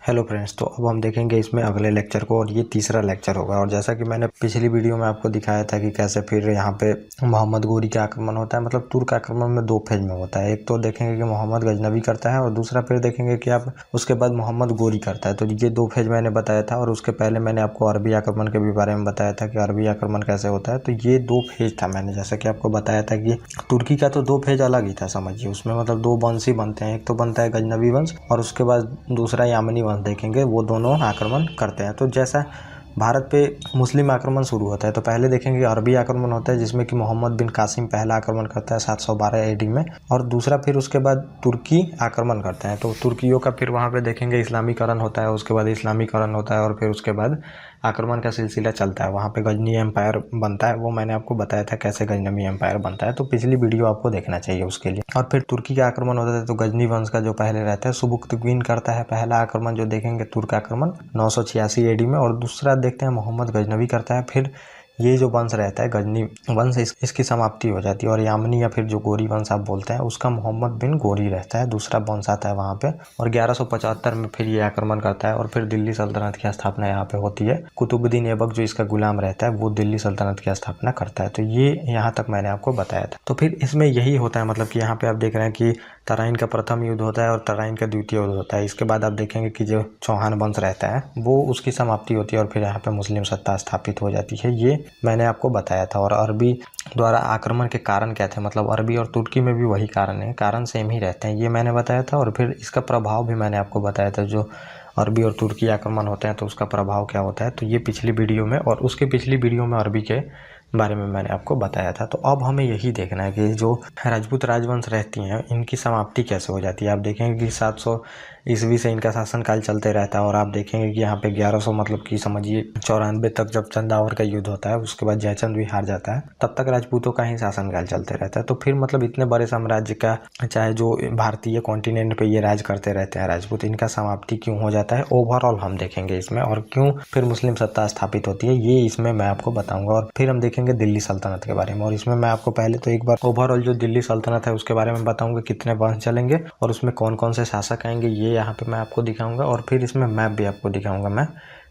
Hello friends, तो अब हम देखेंगे इसमें अगले लेक्चर को और ये तीसरा लेक्चर होगा। और जैसा कि मैंने पिछली वीडियो में आपको दिखाया था कि कैसे फिर यहाँ पे मोहम्मद गोरी का आक्रमण होता है, मतलब तुर्क आक्रमण में दो फेज में होता है। एक तो देखेंगे कि मोहम्मद गजनवी करता है और दूसरा फिर देखेंगे कि आप उसके बाद मोहम्मद गोरी करता है। तो ये दो फेज मैंने बताया था और उसके पहले मैंने आपको अरबी आक्रमण के भी बारे में बताया था कि अरबी आक्रमण कैसे होता है। तो ये दो फेज था, मैंने जैसा कि आपको बताया था कि तुर्की का तो दो फेज अलग ही था, समझिए। उसमें मतलब दो वंश ही बनते हैं, एक तो बनता है गजनवी वंश और उसके बाद दूसरा यामनी वंश देखेंगे, वो दोनों आक्रमण करते हैं। तो जैसा भारत पे मुस्लिम आक्रमण शुरू होता है तो पहले देखेंगे अरबी आक्रमण होता है, जिसमें कि मोहम्मद बिन कासिम पहला आक्रमण करता है 712 एडी में, और दूसरा फिर उसके बाद तुर्की आक्रमण करते हैं। तो तुर्कियों का फिर वहाँ पे देखेंगे इस्लामीकरण होता है, उसके बाद इस्लामीकरण होता है और फिर उसके बाद आक्रमण का सिलसिला चलता है। वहाँ पे गजनी एम्पायर बनता है, वो मैंने आपको बताया था कैसे गजनवी एम्पायर बनता है, तो पिछली वीडियो आपको देखना चाहिए उसके लिए। और फिर तुर्की का आक्रमण होता है तो गजनी वंश का जो पहले रहता है सुबुक्तगीन करता है पहला आक्रमण, जो देखेंगे तुर्क आक्रमण 986 एडी में, और दूसरा देखते हैं मोहम्मद गजनवी करता है। फिर ये जो वंश रहता है गजनी वंश, इसकी समाप्ति हो जाती है और यामनी या फिर जो गोरी वंश आप बोलते हैं उसका मोहम्मद बिन गोरी रहता है, दूसरा वंश आता है वहाँ पे। और 1175 में फिर ये आक्रमण करता है और फिर दिल्ली सल्तनत की स्थापना यहाँ पे होती है। कुतुबुद्दीन ऐबक जो इसका गुलाम रहता है वो दिल्ली सल्तनत की स्थापना करता है। तो ये यहाँ तक मैंने आपको बताया था। तो फिर इसमें यही होता है, मतलब कि यहाँ पे आप देख रहे हैं कि तराइन का प्रथम युद्ध होता है और तराइन का द्वितीय युद्ध होता है। इसके बाद आप देखेंगे कि जो चौहान वंश रहता है वो उसकी समाप्ति होती है और फिर यहाँ पे मुस्लिम सत्ता स्थापित हो जाती है। ये मैंने आपको बताया था। और अरबी द्वारा आक्रमण के कारण क्या थे, मतलब अरबी और तुर्की में भी वही कारण है, कारण सेम ही रहते हैं, ये मैंने बताया था। और फिर इसका प्रभाव भी मैंने आपको बताया था, जो अरबी और तुर्की आक्रमण होते हैं तो उसका प्रभाव क्या होता है, तो ये पिछली वीडियो में और उसके पिछली वीडियो में अरबी के बारे में मैंने आपको बताया था। तो अब हमें यही देखना है कि जो राजपूत राजवंश रहती हैं इनकी समाप्ति कैसे हो जाती है। आप देखेंगे कि 700 ईस्वी से इनका शासनकाल चलते रहता है और आप देखेंगे कि यहाँ पे 1100 मतलब कि समझिए 94 तक जब चंदावर का युद्ध होता है, उसके बाद जयचंद भी हार जाता है, तब तक राजपूतों का ही शासनकाल चलते रहता है। तो फिर मतलब इतने बड़े साम्राज्य का, चाहे जो भारतीय कॉन्टिनेंट पे ये राज करते रहते हैं राजपूत, इनका समाप्ति क्यों हो जाता है ओवरऑल हम देखेंगे इसमें, और क्यों फिर मुस्लिम सत्ता स्थापित होती है ये इसमें मैं आपको बताऊंगा। और फिर हम देखेंगे दिल्ली सल्तनत के बारे में, और इसमें मैं आपको पहले तो एक बार ओवरऑल जो दिल्ली सल्तनत है उसके बारे में बताऊंगा, कितने वंश चलेंगे और उसमें कौन कौन से शासक आएंगे, ये यहाँ पे मैं आपको दिखाऊंगा। और फिर इसमें मैप भी आपको दिखाऊंगा मैं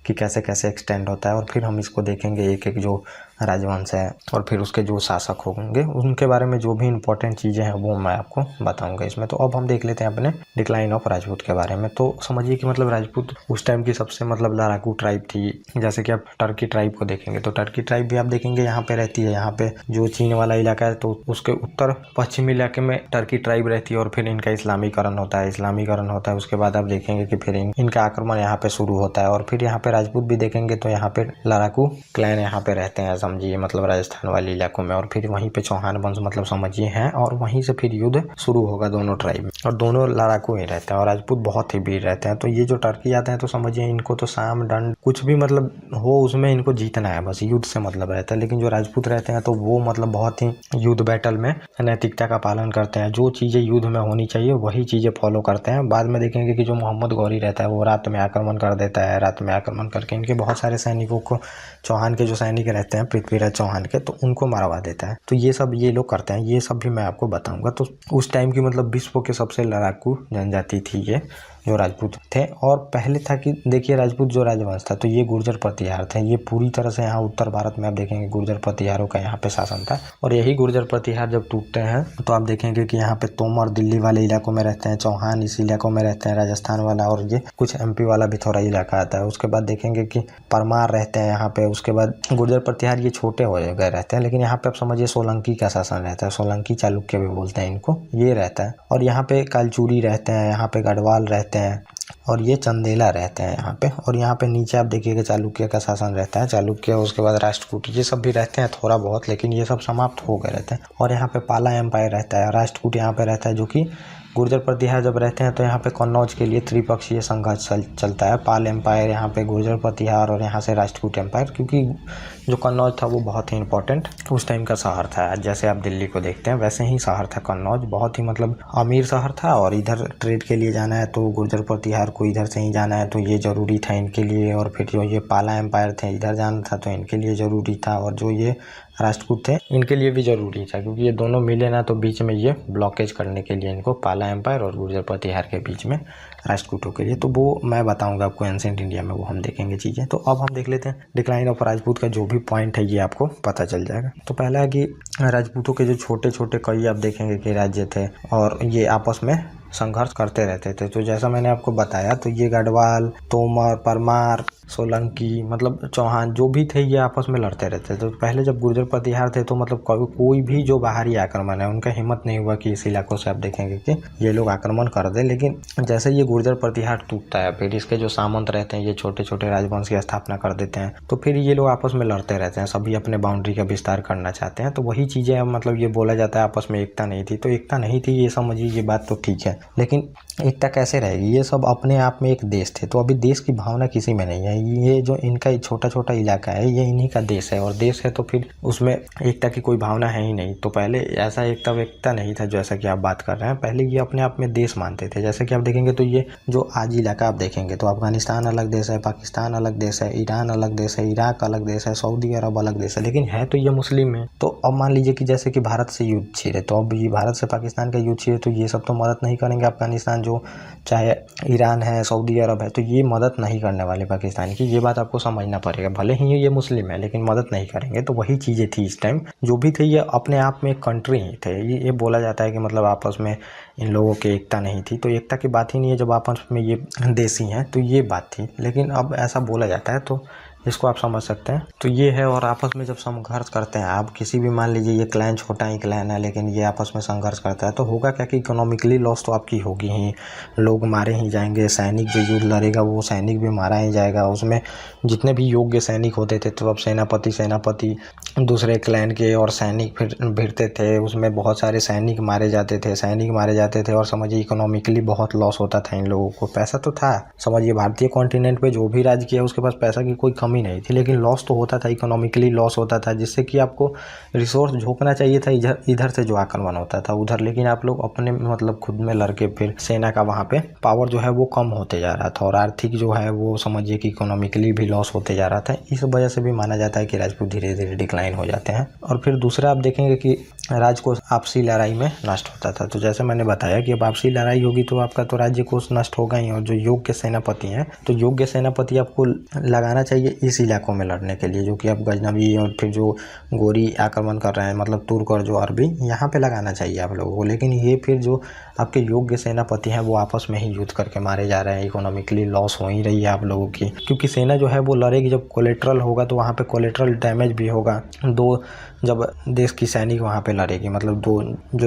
कि कैसे कैसे एक्सटेंड होता है। और फिर हम इसको देखेंगे एक एक जो राजवंश है और फिर उसके जो शासक होंगे उनके बारे में जो भी इंपॉर्टेंट चीज़ें हैं वो मैं आपको बताऊंगा इसमें। तो अब हम देख लेते हैं अपने डिक्लाइन ऑफ राजपूत के बारे में। तो समझिए कि मतलब राजपूत उस टाइम की सबसे मतलब लड़ाकू ट्राइब थी। जैसे कि आप टर्की ट्राइब को देखेंगे तो टर्की ट्राइब भी आप देखेंगे यहाँ पे रहती है। यहाँ पे जो चीन वाला इलाका है तो उसके उत्तर पश्चिमी इलाके में टर्की ट्राइब रहती है और फिर इनका इस्लामीकरण होता है। उसके बाद आप देखेंगे कि फिर इनका आक्रमण यहाँ पे शुरू होता है। और फिर यहाँ पे राजपूत भी देखेंगे तो यहाँ पे लड़ाकू क्लैन यहाँ पे रहते हैं, समझिए, मतलब राजस्थान वाले इलाकों में। और फिर वहीं पे चौहान वंश मतलब समझिए हैं, और वहीं से फिर युद्ध शुरू होगा दोनों ट्राइब में, और दोनों लड़ाकू ही रहते हैं और राजपूत बहुत ही वीर रहते हैं। तो ये जो टर्की आते हैं तो समझिए इनको तो साम दंड कुछ भी मतलब हो उसमें इनको जीतना है, बस युद्ध से मतलब रहता है। लेकिन जो राजपूत रहते हैं तो वो मतलब बहुत ही युद्ध बैटल में नैतिकता का पालन करते हैं, जो चीजें युद्ध में होनी चाहिए वही चीजें फॉलो करते हैं। बाद में देखेंगे कि जो मोहम्मद गौरी रहता है वो रात में आक्रमण कर देता है, रात में आक्रमण करके इनके बहुत सारे सैनिकों को, चौहान के जो सैनिक रहते हैं पृथ्वीराज चौहान के, तो उनको मरवा देता है। तो ये सब ये लोग करते हैं, ये सब भी मैं आपको बताऊंगा। तो उस टाइम की मतलब विश्व के सबसे लड़ाकू जनजाति थी ये जो राजपूत थे। और पहले था कि देखिए राजपूत जो राजवंश था तो ये गुर्जर प्रतिहार थे। ये पूरी तरह से यहाँ उत्तर भारत में आप देखेंगे गुर्जर प्रतिहारों का यहाँ पे शासन था। और यही गुर्जर प्रतिहार जब टूटते हैं तो आप देखेंगे कि यहाँ पे तोमर दिल्ली वाले इलाकों में रहते हैं, चौहान इस इलाकों में रहते हैं, राजस्थान वाला, और ये कुछ MP वाला भी थोड़ा इलाका आता है। उसके बाद देखेंगे कि परमार रहते हैं यहाँ पे। उसके बाद गुर्जर प्रतिहार ये छोटे हो गए रहते हैं, लेकिन यहाँ पे आप समझिए सोलंकी का शासन रहता है, सोलंकी चालुक्य भी बोलते हैं इनको, ये रहता है। और यहाँ पे कालचूरी रहते हैं, यहाँ पे गढ़वाल रहते हैं, और ये चंदेला रहते हैं यहाँ पे। और यहाँ पे नीचे आप देखिएगा चालुक्य का शासन रहता है, चालुक्य, उसके बाद राष्ट्रकूट, ये सब भी रहते हैं थोड़ा बहुत, लेकिन ये सब समाप्त हो गए रहते हैं। और यहाँ पे पाला एम्पायर रहता है, राष्ट्रकूट यहाँ पे रहता है, जो कि गुर्जर प्रतिहार जब रहते हैं तो यहाँ पे कन्नौज के लिए त्रिपक्षीय संघर्ष चलता है। पाल एम्पायर, यहाँ पे गुर्जर प्रतिहार, और यहाँ से राष्ट्रकूट एम्पायर, क्योंकि जो कन्नौज था वो बहुत ही इंपॉर्टेंट उस टाइम का शहर था। आज जैसे आप दिल्ली को देखते हैं वैसे ही शहर था कन्नौज, बहुत ही मतलब अमीर शहर था। और इधर ट्रेड के लिए जाना है तो गुर्जर प्रतिहार को इधर से ही जाना है तो ये ज़रूरी था इनके लिए। और फिर जो ये पाला एम्पायर थे इधर जाना था तो इनके लिए ज़रूरी था। और जो ये राष्ट्रकूट थे, इनके लिए भी ज़रूरी था, क्योंकि ये दोनों मिले ना तो बीच में ये ब्लॉकेज करने के लिए इनको, पाला एम्पायर और गुर्जर प्रतिहार के बीच में राष्ट्रकूटों के लिए। तो वो मैं बताऊंगा आपको एंशिएंट इंडिया में, वो हम देखेंगे चीज़ें। तो अब हम देख लेते हैं डिक्लाइन ऑफ राजपूत का जो भी पॉइंट है ये आपको पता चल जाएगा। तो पहला है कि राजपूतों के जो छोटे छोटे कई आप देखेंगे कि राज्य थे और ये आपस में संघर्ष करते रहते थे। तो जैसा मैंने आपको बताया, तो ये गढ़वाल, तोमर, परमार, सोलंकी, मतलब चौहान जो भी थे ये आपस में लड़ते रहते थे। तो पहले जब गुर्जर प्रतिहार थे तो मतलब कोई भी जो बाहरी आक्रमण है उनका हिम्मत नहीं हुआ कि इस इलाकों से आप देखेंगे कि ये लोग आक्रमण कर दे। लेकिन जैसे ये गुर्जर प्रतिहार टूटता है, फिर इसके जो सामंत रहते हैं ये छोटे छोटे राजवंश की स्थापना कर देते हैं, तो फिर ये लोग आपस में लड़ते रहते हैं, सभी अपने बाउंड्री का विस्तार करना चाहते हैं। तो वही चीज़ें मतलब ये बोला जाता है आपस में एकता नहीं थी। तो एकता नहीं थी ये समझिए, ये बात तो ठीक है, लेकिन एकता कैसे रहेगी? ये सब अपने आप में एक देश थे, तो अभी देश की भावना किसी में नहीं है। ये जो इनका छोटा छोटा इलाका है ये इन्हीं का देश है, और देश है तो फिर उसमें एकता की कोई भावना है ही नहीं। तो पहले ऐसा एकता नहीं था जैसा कि आप बात कर रहे हैं, पहले ये अपने आप में देश मानते थे। जैसे कि आप देखेंगे तो ये जो आज इलाका आप देखेंगे तो अफगानिस्तान अलग देश है, पाकिस्तान अलग देश है, ईरान अलग देश है, इराक अलग देश है, सऊदी अरब अलग देश है, लेकिन है तो ये मुस्लिम है। तो अब मान लीजिए कि जैसे कि भारत से युद्ध छिड़े, तो अब ये भारत से पाकिस्तान का युद्ध छिड़े तो ये सब तो मदद नहीं करेंगे अफगानिस्तान, जो चाहे ईरान है, सऊदी अरब है, तो ये मदद नहीं करने वाले पाकिस्तान की। ये बात आपको समझना पड़ेगा, भले ही ये मुस्लिम है लेकिन मदद नहीं करेंगे। तो वही चीज़ें थी इस टाइम, जो भी थे ये अपने आप में एक कंट्री ही थे। ये बोला जाता है कि मतलब आपस में इन लोगों की एकता नहीं थी। तो एकता की बात ही नहीं है जब आपस में ये देसी हैं, तो ये बात थी। लेकिन अब ऐसा बोला जाता है तो इसको आप समझ सकते हैं। तो ये है, और आपस में जब संघर्ष करते हैं आप किसी भी, मान लीजिए ये क्लैन छोटा ही क्लैन है लेकिन ये आपस में संघर्ष करता है, तो होगा क्या कि इकोनॉमिकली लॉस तो आपकी होगी ही, लोग मारे ही जाएंगे। सैनिक जो युद्ध लड़ेगा वो सैनिक भी मारा ही जाएगा। उसमें जितने भी योग्य सैनिक होते थे तो अब सेनापति दूसरे क्लैन के और सैनिक फिर भिड़ते थे, उसमें बहुत सारे सैनिक मारे जाते थे और समझिए इकोनॉमिकली बहुत लॉस होता था इन लोगों को। पैसा तो था, समझिए भारतीय कॉन्टिनेंट पे जो भी राज्य किया उसके पास पैसा की कोई कमी नहीं थी, लेकिन लॉस तो होता था, इकोनॉमिकली लॉस होता था, जिससे कि आपको रिसोर्स झोंकना चाहिए था इधर से जो आक्रमण होता था उधर, लेकिन आप लोग अपने मतलब खुद में लड़के फिर सेना का वहाँ पे पावर जो है वो कम होते जा रहा था, और आर्थिक जो है वो समझिए कि इकोनॉमिकली भी लॉस होते जा रहा था। इस वजह से भी माना जाता है कि राजपूत धीरे धीरे डिक्लाइन हो जाते हैं। और फिर दूसरा आप देखेंगे कि राजकोष आपसी लड़ाई में नष्ट होता था। तो जैसे मैंने बताया कि अब आपसी लड़ाई होगी तो आपका तो राज्य कोष नष्ट होगा ही, और जो योग्य सेनापति हैं तो योग्य सेनापति आपको लगाना चाहिए इस इलाकों में लड़ने के लिए, जो कि अब गजनवी और फिर जो गोरी आक्रमण कर रहे हैं मतलब तुर्क और जो अरबी, यहाँ पे लगाना चाहिए आप लोगों को। लेकिन ये फिर जो आपके योग्य सेनापति हैं वो आपस में ही युद्ध करके मारे जा रहे हैं, इकोनॉमिकली लॉस हो ही रही है आप लोगों की, क्योंकि सेना जो है वो लड़ेगी। जब कोलेट्रल होगा तो वहाँ पे कोलेट्रल डैमेज भी होगा। जब देश की सैनिक वहाँ पे लड़ेगी, मतलब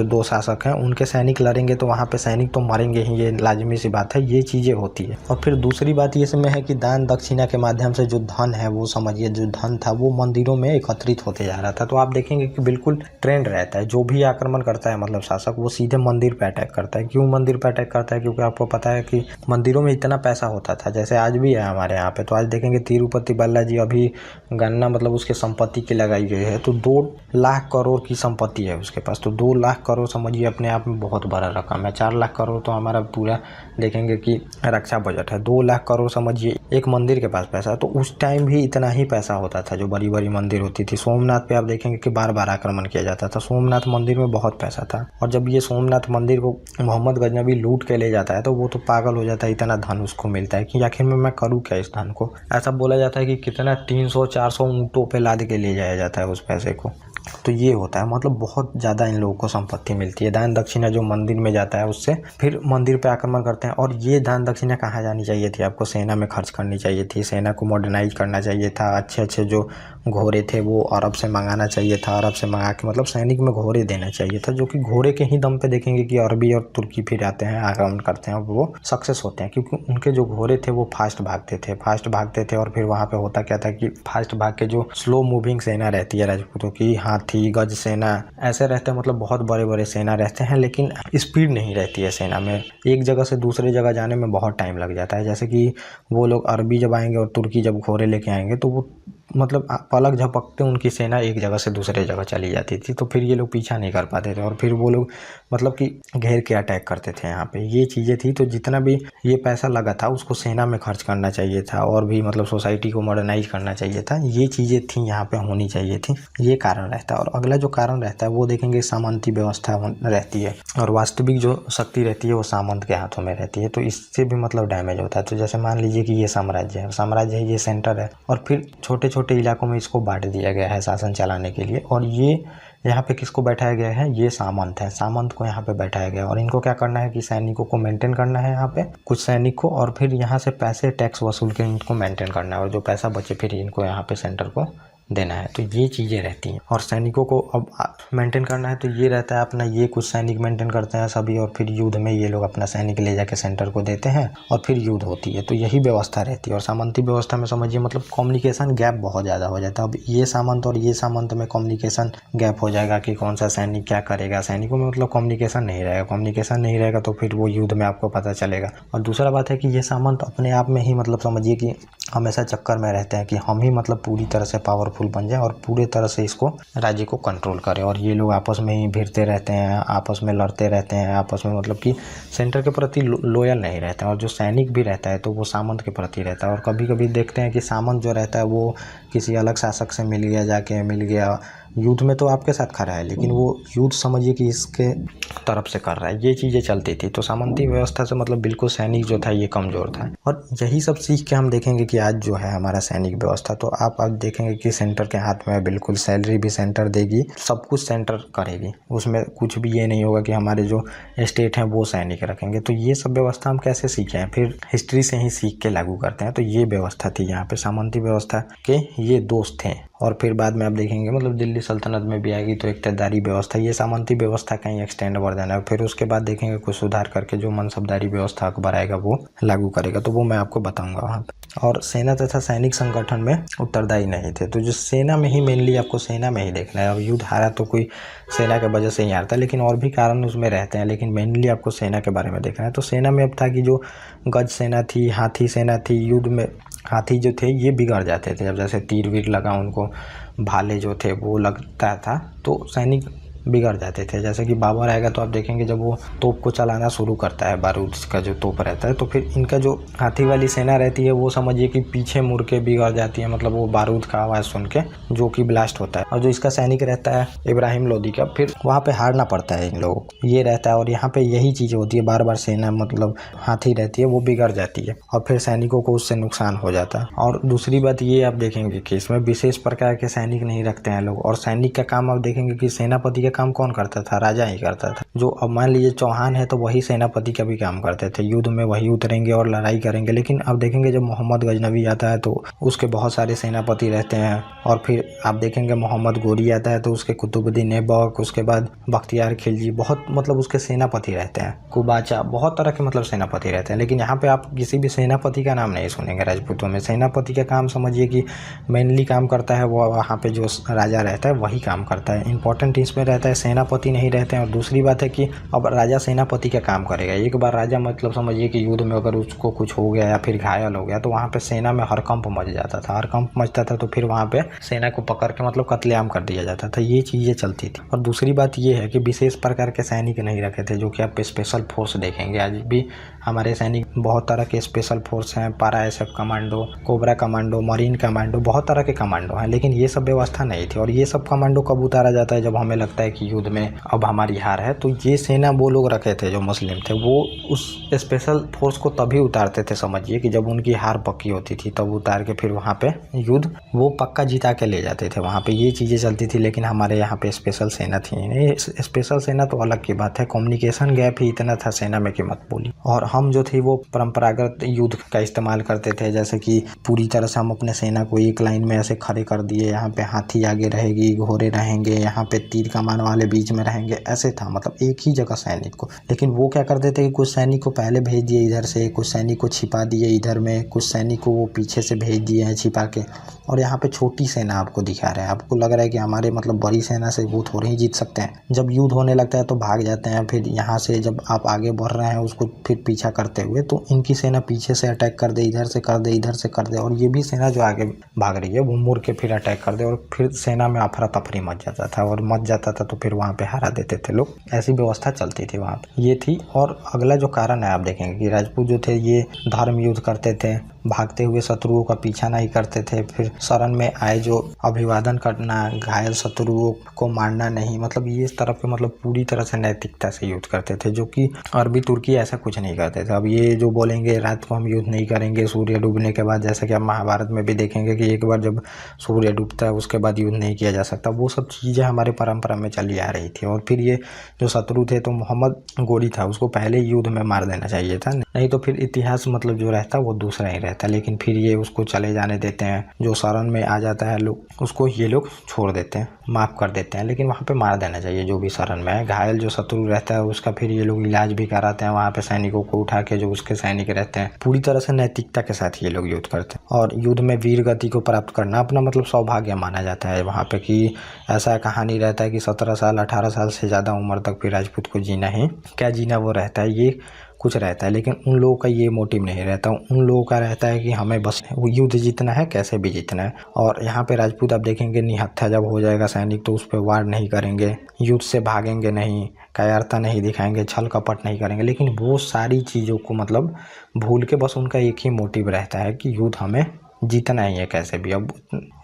दो शासक हैं उनके सैनिक लड़ेंगे तो वहाँ पे सैनिक तो मरेंगे ही, ये लाजमी सी बात है, ये चीज़ें होती है। और फिर दूसरी बात ये इसमें है कि दान दक्षिणा के माध्यम से जो धन है वो समझिए जो धन था वो मंदिरों में एकत्रित होते जा रहा था। तो आप देखेंगे कि बिल्कुल ट्रेंड रहता है, जो भी आक्रमण करता है मतलब शासक वो सीधे मंदिर पे अटैक करता है। क्यों मंदिर पे अटैक करता है? क्योंकि आपको पता है कि मंदिरों में इतना पैसा होता था, जैसे आज भी है हमारे यहाँ पे। तो आज देखेंगे तिरुपति बालाजी अभी गणना मतलब उसके संपत्ति की लगाई गई है तो 2 लाख करोड़ की संपत्ति है उसके पास। तो 2 लाख करोड़ समझिए अपने आप में बहुत बड़ा रकम है। 4 लाख करोड़ तो हमारा पूरा देखेंगे कि रक्षा बजट है। 2 लाख करोड़ समझिए एक मंदिर के पास पैसा। तो उस टाइम भी इतना ही पैसा होता था जो बड़ी बड़ी मंदिर होती थी। सोमनाथ पे आप देखेंगे कि बार बार आक्रमण किया जाता था। सोमनाथ मंदिर में बहुत पैसा था, और जब ये सोमनाथ मंदिर को मोहम्मद गजनवी लूट के ले जाता है तो वो तो पागल हो जाता है, इतना धन उसको मिलता है कि आखिर में मैं करूँ क्या इस धन को। ऐसा बोला जाता है कि कितना 300-400 ऊँटों पे लाद के ले जाया जाता है उस पैसे को। तो ये होता है, मतलब बहुत ज़्यादा इन लोगों को संपत्ति मिलती है। दान दक्षिणा जो मंदिर में जाता है उससे फिर मंदिर पे आक्रमण करते हैं। और ये दान दक्षिणा कहाँ जानी चाहिए थी? आपको सेना में खर्च करनी चाहिए थी, सेना को मॉडर्नाइज करना चाहिए था। अच्छे अच्छे जो घोड़े थे वो अरब से मंगाना चाहिए था, अरब से मंगा के मतलब सैनिक में घोड़े देना चाहिए था, जो कि घोड़े के ही दम पे देखेंगे कि अरबी और तुर्की फिर आते हैं आक्रमण करते हैं, वो सक्सेस होते हैं क्योंकि उनके जो घोड़े थे वो फास्ट भागते थे। और फिर वहाँ पे होता क्या था कि फास्ट भाग के जो स्लो मूविंग सेना रहती है राजपूतों की, हाथी गज सेना ऐसे रहते हैं, मतलब बहुत बड़े बड़े सेना रहते हैं, लेकिन स्पीड नहीं रहती है सेना में। एक जगह से दूसरे जगह जाने में बहुत टाइम लग जाता है। जैसे कि वो लोग अरबी जब आएंगे और तुर्की जब घोड़े लेके आएंगे तो वो मतलब पलक झपकते उनकी सेना एक जगह से दूसरे जगह चली जाती थी, तो फिर ये लोग पीछा नहीं कर पाते थे और फिर वो लोग मतलब कि घेर के अटैक करते थे यहाँ पे। ये चीज़ें थी, तो जितना भी ये पैसा लगा था उसको सेना में खर्च करना चाहिए था और भी मतलब सोसाइटी को मॉडर्नाइज करना चाहिए था। ये चीज़ें थी यहाँ पे होनी चाहिए थी, ये कारण रहता है। और अगला जो कारण रहता है वो देखेंगे सामंती व्यवस्था रहती है और वास्तविक जो शक्ति रहती है वो सामंत के हाथों में रहती है, तो इससे भी मतलब डैमेज होता है। तो जैसे मान लीजिए कि ये साम्राज्य है, ये सेंटर है और फिर छोटे छोटे इलाकों में इसको बांट दिया गया है शासन चलाने के लिए, और ये यहाँ पे किसको बैठाया गया है, ये सामंत है, सामंत को यहाँ पे बैठाया गया और इनको क्या करना है कि सैनिकों को मेंटेन करना है यहाँ पे कुछ सैनिक को, और फिर यहाँ से पैसे टैक्स वसूल के इनको मेंटेन करना है और जो पैसा बचे फिर इनको यहाँ पे सेंटर को देना है। तो ये चीज़ें रहती हैं और सैनिकों को अब मेंटेन करना है, तो ये रहता है अपना, ये कुछ सैनिक मेंटेन करते हैं सभी और फिर युद्ध में ये लोग अपना सैनिक ले जाके सेंटर को देते हैं और फिर युद्ध होती है। तो यही व्यवस्था रहती है और सामंती व्यवस्था में समझिए मतलब कम्युनिकेशन गैप बहुत ज़्यादा हो जाता है। अब ये सामंत और ये सामंत में कम्युनिकेशन गैप हो जाएगा कि कौन सा सैनिक क्या करेगा, सैनिकों में मतलब कम्युनिकेशन नहीं रहेगा तो फिर वो युद्ध में आपको पता चलेगा। और दूसरा बात है कि ये सामंत अपने आप में ही मतलब समझिए कि हमेशा चक्कर में रहते हैं कि हम ही मतलब पूरी तरह से पावरफुल बन जाए और पूरे तरह से इसको राज्य को कंट्रोल करें, और ये लोग आपस में ही भिड़ते रहते हैं, आपस में लड़ते रहते हैं, आपस में मतलब कि सेंटर के प्रति लॉयल नहीं रहते हैं। और जो सैनिक भी रहता है तो वो सामंत के प्रति रहता है और कभी कभी देखते हैं कि सामंत जो रहता है वो किसी अलग शासक से मिल गया युद्ध में तो आपके साथ खड़ा है लेकिन वो युद्ध समझिए कि इसके तरफ से कर रहा है, ये चीज़ें चलती थी। तो सामंती व्यवस्था से मतलब बिल्कुल सैनिक जो था ये कमज़ोर था और यही सब सीख के हम देखेंगे कि आज जो है हमारा सैनिक व्यवस्था, तो आप अब देखेंगे कि सेंटर के हाथ में बिल्कुल सैलरी भी सेंटर देगी, सब कुछ सेंटर करेगी, उसमें कुछ भी ये नहीं होगा कि हमारे जो स्टेट हैं वो सैनिक रखेंगे। तो ये सब व्यवस्था हम कैसे सीखे हैं, फिर हिस्ट्री से ही सीख के लागू करते हैं। तो ये व्यवस्था थी यहाँ पे सामंती व्यवस्था के ये दोस्त थे। और फिर बाद में आप देखेंगे मतलब दिल्ली सल्तनत में भी आएगी तो इक़्तिदारी व्यवस्था, ये सामंती व्यवस्था का ही एक्सटेंड वर्जन है। फिर उसके बाद देखेंगे कुछ सुधार करके जो मनसबदारी व्यवस्था अकबर आएगा वो लागू करेगा, तो वो मैं आपको बताऊंगा वहाँ पे। और सेना तथा सैनिक संगठन में उत्तरदायी नहीं थे, तो जो सेना में ही मेनली आपको सेना में ही देखना है। अब युद्ध हारा तो कोई सेना के वजह से ही हारता है, लेकिन और भी कारण उसमें रहते हैं, लेकिन मेनली आपको सेना के बारे में देखना है। तो सेना में अब था कि जो गज सेना थी, हाथी सेना थी, युद्ध में हाथी जो थे ये बिगड़ जाते थे। अब जैसे तीर वीर लगा उनको, भाले जो थे वो लगता था तो सैनिक बिगड़ जाते थे। जैसे कि बाबर आएगा तो आप देखेंगे जब वो तोप को चलाना शुरू करता है, बारूद का जो तोप रहता है, तो फिर इनका जो हाथी वाली सेना रहती है वो समझिए कि पीछे मुड़ के बिगड़ जाती है, मतलब वो बारूद का आवाज़ सुन के जो कि ब्लास्ट होता है। और जो इसका सैनिक रहता है इब्राहिम लोदी का, फिर वहाँ पे हारना पड़ता है इन लोगों को, ये रहता है। और यहाँ पे यही चीज़ होती है, बार बार सेना मतलब हाथी रहती है वो बिगड़ जाती है और फिर सैनिकों को उससे नुकसान हो जाता है। और दूसरी बात ये आप देखेंगे कि इसमें विशेष प्रकार के सैनिक नहीं रखते हैं लोग, और सैनिक का काम आप देखेंगे कि सेनापति काम कौन करता था, राजा ही करता था। जो अब मान लीजिए चौहान है तो वही सेनापति का भी काम करते थे, युद्ध में वही उतरेंगे और लड़ाई करेंगे। लेकिन अब देखेंगे जब मोहम्मद गजनवी आता है तो उसके बहुत सारे सेनापति रहते हैं, और फिर आप देखेंगे मोहम्मद गोरी आता है तो उसके कुतुबुद्दीन ऐबक, उसके बाद बख्तियार खिलजी, बहुत मतलब उसके सेनापति रहते हैं, कुबाचा, बहुत तरह के मतलब सेनापति रहते हैं। लेकिन यहाँ पे आप किसी भी सेनापति का नाम नहीं सुनेंगे राजपूतों में। सेनापति का काम समझिए कि मेनली काम करता है वो वहाँ पे जो राजा रहता है वही काम करता है, इंपॉर्टेंट इसमें रहता है, सेनापति नहीं रहते हैं। और दूसरी बात है कि अब राजा सेनापति का काम करेगा। एक बार राजा मतलब समझिए कि युद्ध में अगर उसको कुछ हो गया या फिर घायल हो गया तो वहाँ पे सेना में हड़कंप मच जाता था, हड़कंप मचता था तो फिर वहाँ पे सेना को पकड़ के मतलब कत्लेआम कर दिया जाता था, ये चीज़ें चलती थी। और दूसरी बात ये है कि विशेष प्रकार के सैनिक नहीं रखे थे, जो कि आप स्पेशल फोर्स देखेंगे। आज भी हमारे सैनिक बहुत तरह के स्पेशल फोर्स हैं, पारा SF commando, cobra commando, marine commando, बहुत तरह के कमांडो हैं, लेकिन ये सब व्यवस्था नहीं थी। और ये सब कमांडो कब उतारा जाता है, जब हमें लगता है कि युद्ध में अब हमारी हार है, तो ये सेना वो लोग रखे थे जो मुस्लिम थे, वो उस स्पेशल फोर्स को तभी उतारते थे समझिए कि जब उनकी हार पक्की होती थी, तब उतार के फिर वहाँ पे युद्ध वो पक्का जिता के ले जाते थे वहाँ पे, ये चीज़ें चलती थी। लेकिन हमारे यहाँ पे स्पेशल सेना थी नहीं, स्पेशल सेना तो अलग की बात है, कम्युनिकेशन गैप ही इतना था सेना में कि मत बोली। और हम जो थी वो परंपरागत युद्ध का इस्तेमाल करते थे, जैसे कि पूरी तरह से हम अपने सेना को एक लाइन में ऐसे खड़े कर दिए, यहाँ पे हाथी आगे रहेगी, घोड़े रहेंगे, यहाँ पे तीर कमान वाले बीच में रहेंगे, ऐसे था। मतलब एक ही जगह सैनिक को, लेकिन वो क्या कर देते कि कुछ सैनिक को पहले भेज दिए इधर से, कुछ सैनिक को छिपा दिए इधर में, कुछ सैनिक को वो पीछे से भेज दिए हैं छिपा के। और यहाँ पे छोटी सेना आपको दिखा रहे हैं। आपको लग रहा है कि हमारे मतलब बड़ी सेना से वो थोड़े ही जीत सकते हैं। जब युद्ध होने लगता है तो भाग जाते हैं। फिर यहाँ से जब आप आगे बढ़ रहे हैं उसको फिर पीछा करते हुए, तो इनकी सेना पीछे से अटैक कर दे, इधर से कर दे, इधर से कर दे, और ये भी सेना जो आगे भाग रही है वो मुड़ के फिर अटैक कर दे, और फिर सेना में अफरा तफरी मच जाता था। और मच जाता था तो फिर वहाँ पे हरा देते थे लोग। ऐसी व्यवस्था चलती थी वहाँ पे, ये थी। और अगला जो कारण है आप देखेंगे कि राजपूत जो थे ये धर्म युद्ध करते थे, भागते हुए शत्रुओं का पीछा नहीं करते थे, फिर शरण में आए जो अभिवादन करना, घायल शत्रुओं को मारना नहीं, मतलब ये इस तरफ के मतलब पूरी तरह से नैतिकता से युद्ध करते थे, जो कि अरबी तुर्की ऐसा कुछ नहीं करते थे। अब ये जो बोलेंगे रात को हम युद्ध नहीं करेंगे सूर्य डूबने के बाद, जैसे कि आप महाभारत में भी देखेंगे कि एक बार जब सूर्य डूबता है उसके बाद युद्ध नहीं किया जा सकता, वो सब चीज़ें हमारे परंपरा में चली आ रही थी। और फिर ये जो शत्रु थे तो मोहम्मद गोरी था, उसको पहले युद्ध में मार देना चाहिए था, नहीं तो फिर इतिहास मतलब जो रहता वो दूसरा ही रहता। लेकिन फिर ये उसको चले जाने देते हैं, जो शरण में आ जाता है लोग उसको ये लोग छोड़ देते हैं, माफ़ कर देते हैं। लेकिन वहाँ पे मार देना चाहिए जो भी शरण में है। घायल जो शत्रु रहता है उसका फिर ये लोग इलाज भी कराते हैं वहाँ पे, सैनिकों को उठा के जो उसके सैनिक रहते हैं। पूरी तरह से नैतिकता के साथ ये लोग युद्ध करते हैं। और युद्ध में वीर गति को प्राप्त करना अपना मतलब सौभाग्य माना जाता है वहाँ पे, कि ऐसा कहानी रहता है कि 17 साल 18 साल से ज़्यादा उम्र तक फिर राजपूत को जीना ही क्या जीना वो रहता है, ये कुछ रहता है। लेकिन उन लोगों का ये मोटिव नहीं रहता। उन लोगों का रहता है कि हमें बस युद्ध जीतना है, कैसे भी जीतना है। और यहाँ पे राजपूत आप देखेंगे निहत्था जब हो जाएगा सैनिक तो उस पर वार नहीं करेंगे, युद्ध से भागेंगे नहीं, कायरता नहीं दिखाएंगे, छल कपट नहीं करेंगे। लेकिन वो सारी चीज़ों को मतलब भूल के बस उनका एक ही मोटिव रहता है कि युद्ध हमें जीतना ही है कैसे भी। अब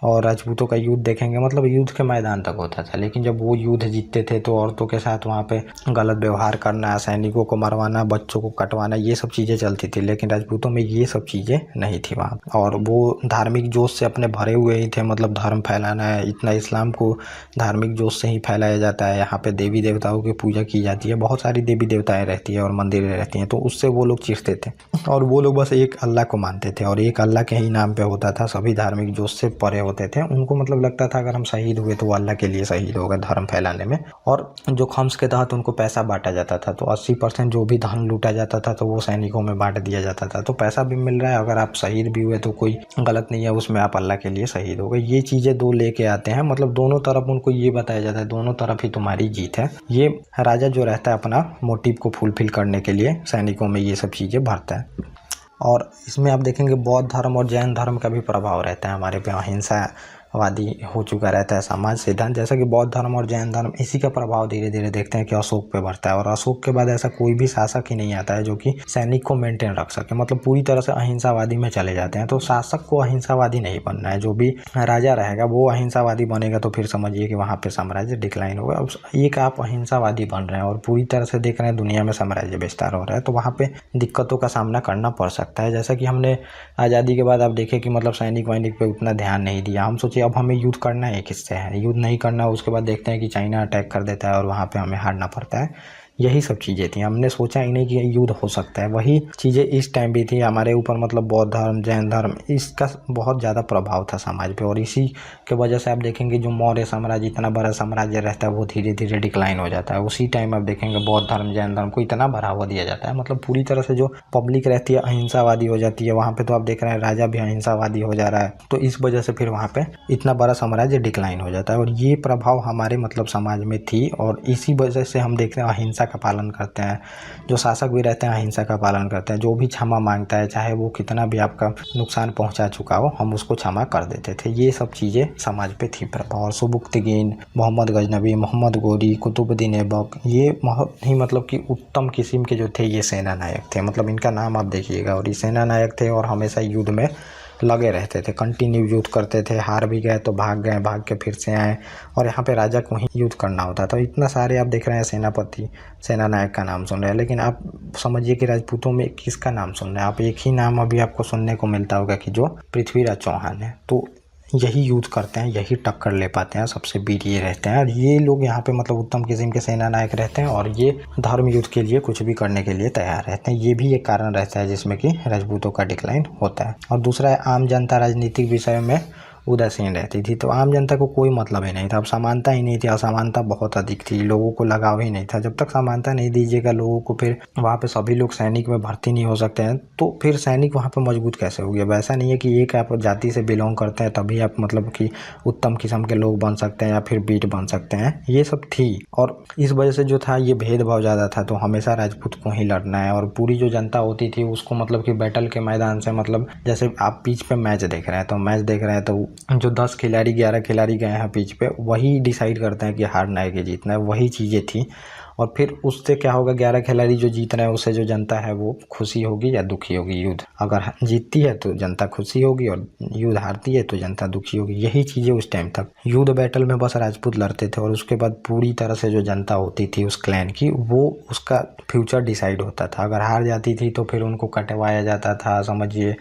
और राजपूतों का युद्ध देखेंगे मतलब युद्ध के मैदान तक होता था, लेकिन जब वो युद्ध जीतते थे तो औरतों के साथ वहाँ पे गलत व्यवहार करना, सैनिकों को मरवाना, बच्चों को कटवाना, ये सब चीज़ें चलती थी। लेकिन राजपूतों में ये सब चीज़ें नहीं थी वहाँ। और वो धार्मिक जोश से अपने भरे हुए ही थे, मतलब धर्म फैलाना है, इतना इस्लाम को धार्मिक जोश से ही फैलाया जाता है। यहाँ पे देवी देवताओं की पूजा की जाती है, बहुत सारी देवी देवताएं रहती है और मंदिरें रहती हैं, तो उससे वो लोग चिढ़ते थे। और वो लोग बस एक अल्लाह को मानते थे और एक अल्लाह के ही नाम पे होता था। सभी धार्मिक जोश से परे होते थे। उनको मतलब लगता था अगर हम शहीद हुए तो वो अल्लाह के लिए शहीद हो गए धर्म फैलाने में। और जो खम्स के तहत उनको पैसा बांटा जाता था, तो 80% जो भी धन लूटा जाता था तो वो सैनिकों में बांट दिया जाता था। तो पैसा भी मिल रहा है, अगर आप शहीद भी हुए तो कोई गलत नहीं है उसमें, आप अल्लाह के लिए शहीद हो गए। ये चीज़ें दो लेके आते हैं, मतलब दोनों तरफ उनको ये बताया जाता है दोनों तरफ ही तुम्हारी जीत है। ये राजा जो रहता है अपना मोटिव को फुलफिल करने के लिए सैनिकों में ये सब चीज़ें भरता है। और इसमें आप देखेंगे बौद्ध धर्म और जैन धर्म का भी प्रभाव रहता है हमारे पे। अहिंसावादी हो चुका रहता है समाज सिद्धांत, जैसा कि बौद्ध धर्म और जैन धर्म, इसी का प्रभाव धीरे धीरे देखते हैं कि अशोक पे बढ़ता है। और अशोक के बाद ऐसा कोई भी शासक ही नहीं आता है जो कि सैनिक को मेंटेन रख सके, मतलब पूरी तरह से अहिंसावादी में चले जाते हैं। तो शासक को अहिंसावादी नहीं बनना है, जो भी राजा रहेगा वो अहिंसावादी बनेगा तो फिर समझिए कि वहाँ पे साम्राज्य डिक्लाइन होगा। अब एक आप अहिंसावादी बन रहे हैं और पूरी तरह से देख रहे हैं दुनिया में साम्राज्य विस्तार हो रहा है, तो वहाँ पे दिक्कतों का सामना करना पड़ सकता है। जैसा कि हमने आज़ादी के बाद आप देखें कि मतलब सैनिक वैनिक पे उतना ध्यान नहीं दिया। हम सोचे अब हमें युद्ध करना है, किससे है युद्ध नहीं करना। उसके बाद देखते हैं कि चाइना अटैक कर देता है और वहाँ पे हमें हारना पड़ता है। यही सब चीज़ें थी, हमने सोचा ही नहीं कि युद्ध हो सकता है। वही चीज़ें इस टाइम भी थी हमारे ऊपर, मतलब बौद्ध धर्म जैन धर्म, इसका बहुत ज़्यादा प्रभाव था समाज पे। और इसी के वजह से आप देखेंगे जो मौर्य साम्राज्य, इतना बड़ा साम्राज्य रहता है वो धीरे धीरे डिक्लाइन हो जाता है। उसी टाइम आप देखेंगे बौद्ध धर्म जैन धर्म को इतना बढ़ावा दिया जाता है, मतलब पूरी तरह से जो पब्लिक रहती है अहिंसावादी हो जाती है वहाँ पे। तो आप देख रहे हैं राजा भी अहिंसावादी हो जा रहा है, तो इस वजह से फिर वहाँ पे इतना बड़ा साम्राज्य डिक्लाइन हो जाता है। और ये प्रभाव हमारे मतलब समाज में थी, और इसी वजह से हम देख रहे हैं अहिंसा का पालन करते हैं। जो शासक भी रहते हैं अहिंसा का पालन करते हैं। जो भी क्षमा मांगता है, चाहे वो कितना भी आपका नुकसान पहुंचा चुका हो, हम उसको क्षमा कर देते थे। ये सब चीज़ें समाज पे थी प्रभाव। और सुबुक्तगीन, मोहम्मद गजनबी, मोहम्मद गोरी, कुतुबुद्दीन ऐबक, ये बहुत ही मतलब कि उत्तम किस्म के जो थे ये सेना नायक थे। मतलब इनका नाम आप देखिएगा। और ये सेना नायक थे और हमेशा युद्ध में लगे रहते थे, कंटिन्यू युद्ध करते थे। हार भी गए तो भाग गए, भाग के फिर से आए। और यहाँ पे राजा को ही युद्ध करना होता था। इतना सारे आप देख रहे हैं सेनापति, सेना नायक का नाम सुन रहे हैं, लेकिन आप समझिए कि राजपूतों में किसका नाम सुन रहे हैं आप। एक ही नाम अभी आपको सुनने को मिलता होगा कि जो पृथ्वीराज चौहान है। तो यही युद्ध करते हैं, यही टक्कर ले पाते हैं, सबसे वीर ये रहते हैं। और ये लोग यहाँ पे मतलब उत्तम किस्म के सेना नायक रहते हैं और ये धर्म युद्ध के लिए कुछ भी करने के लिए तैयार रहते हैं। ये भी एक कारण रहता है जिसमें कि राजपूतों का डिक्लाइन होता है। और दूसरा है आम जनता राजनीतिक विषयों में उदासीन रहती थी। तो आम जनता को कोई मतलब ही नहीं था, अब समानता ही नहीं थी, असमानता बहुत अधिक थी, लोगों को लगाव ही नहीं था। जब तक समानता नहीं दीजिएगा लोगों को, फिर वहाँ पे सभी लोग सैनिक में भर्ती नहीं हो सकते हैं, तो फिर सैनिक वहाँ पे मजबूत कैसे होगी। अब ऐसा नहीं है कि एक आप जाति से बिलोंग करते हैं तभी आप मतलब कि उत्तम किस्म के लोग बन सकते हैं या फिर बीट बन सकते हैं, ये सब थी। और इस वजह से जो था ये भेदभाव ज़्यादा था, तो हमेशा राजपूत को ही लड़ना है। और पूरी जो जनता होती थी उसको मतलब कि बैटल के मैदान से, मतलब जैसे आप पिच पे मैच देख रहे हैं, तो मैच देख रहे हैं तो जो 10 खिलाड़ी 11 खिलाड़ी गए हैं पिच पे, वही डिसाइड करते हैं कि हारना है कि जीतना है, वही चीज़ें थी। और फिर उससे क्या होगा, 11 खिलाड़ी जो जीत रहे हैं उससे जो जनता है वो खुशी होगी या दुखी होगी। युद्ध अगर जीतती है तो जनता खुशी होगी और युद्ध हारती है तो जनता दुखी होगी। यही चीज़ें उस टाइम तक युद्ध बैटल में बस राजपूत लड़ते थे, और उसके बाद पूरी तरह से जो जनता होती थी उस क्लैन की, वो उसका फ्यूचर डिसाइड होता था। अगर हार जाती थी तो फिर उनको कटवाया जाता था, समझिए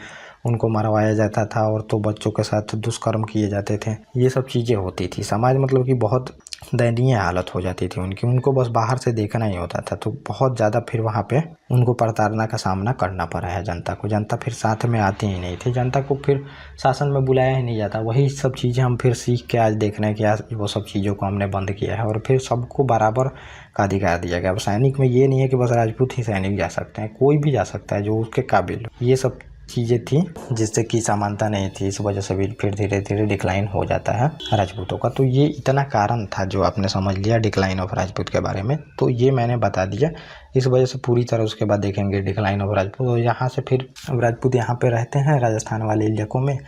उनको मरवाया जाता था, और तो बच्चों के साथ दुष्कर्म किए जाते थे। ये सब चीज़ें होती थी। समाज मतलब कि बहुत दयनीय हालत हो जाती थी उनकी, उनको बस बाहर से देखना ही होता था। तो बहुत ज़्यादा फिर वहाँ पे उनको प्रताड़ना का सामना करना पड़ा है जनता को। जनता फिर साथ में आती ही नहीं थी, जनता को फिर शासन में बुलाया ही नहीं जाता। वही सब चीज़ें हम फिर सीख के आज देख रहे हैं कि आज वो सब चीज़ों को हमने बंद किया है, और फिर सबको बराबर का अधिकार दिया गया। अब सैनिक में ये नहीं है कि बस राजपूत ही सैनिक जा सकते हैं, कोई भी जा सकता है जो उसके काबिल। ये सब चीज़ें थी जिससे कि समानता नहीं थी, इस वजह से भी फिर धीरे धीरे डिक्लाइन हो जाता है राजपूतों का। तो ये इतना कारण था जो आपने समझ लिया डिक्लाइन ऑफ राजपूत के बारे में, तो ये मैंने बता दिया। इस वजह से पूरी तरह उसके बाद देखेंगे डिक्लाइन ऑफ राजपूत। और यहाँ से फिर राजपूत यहाँ पे रहते हैं राजस्थान वाले इलाकों में,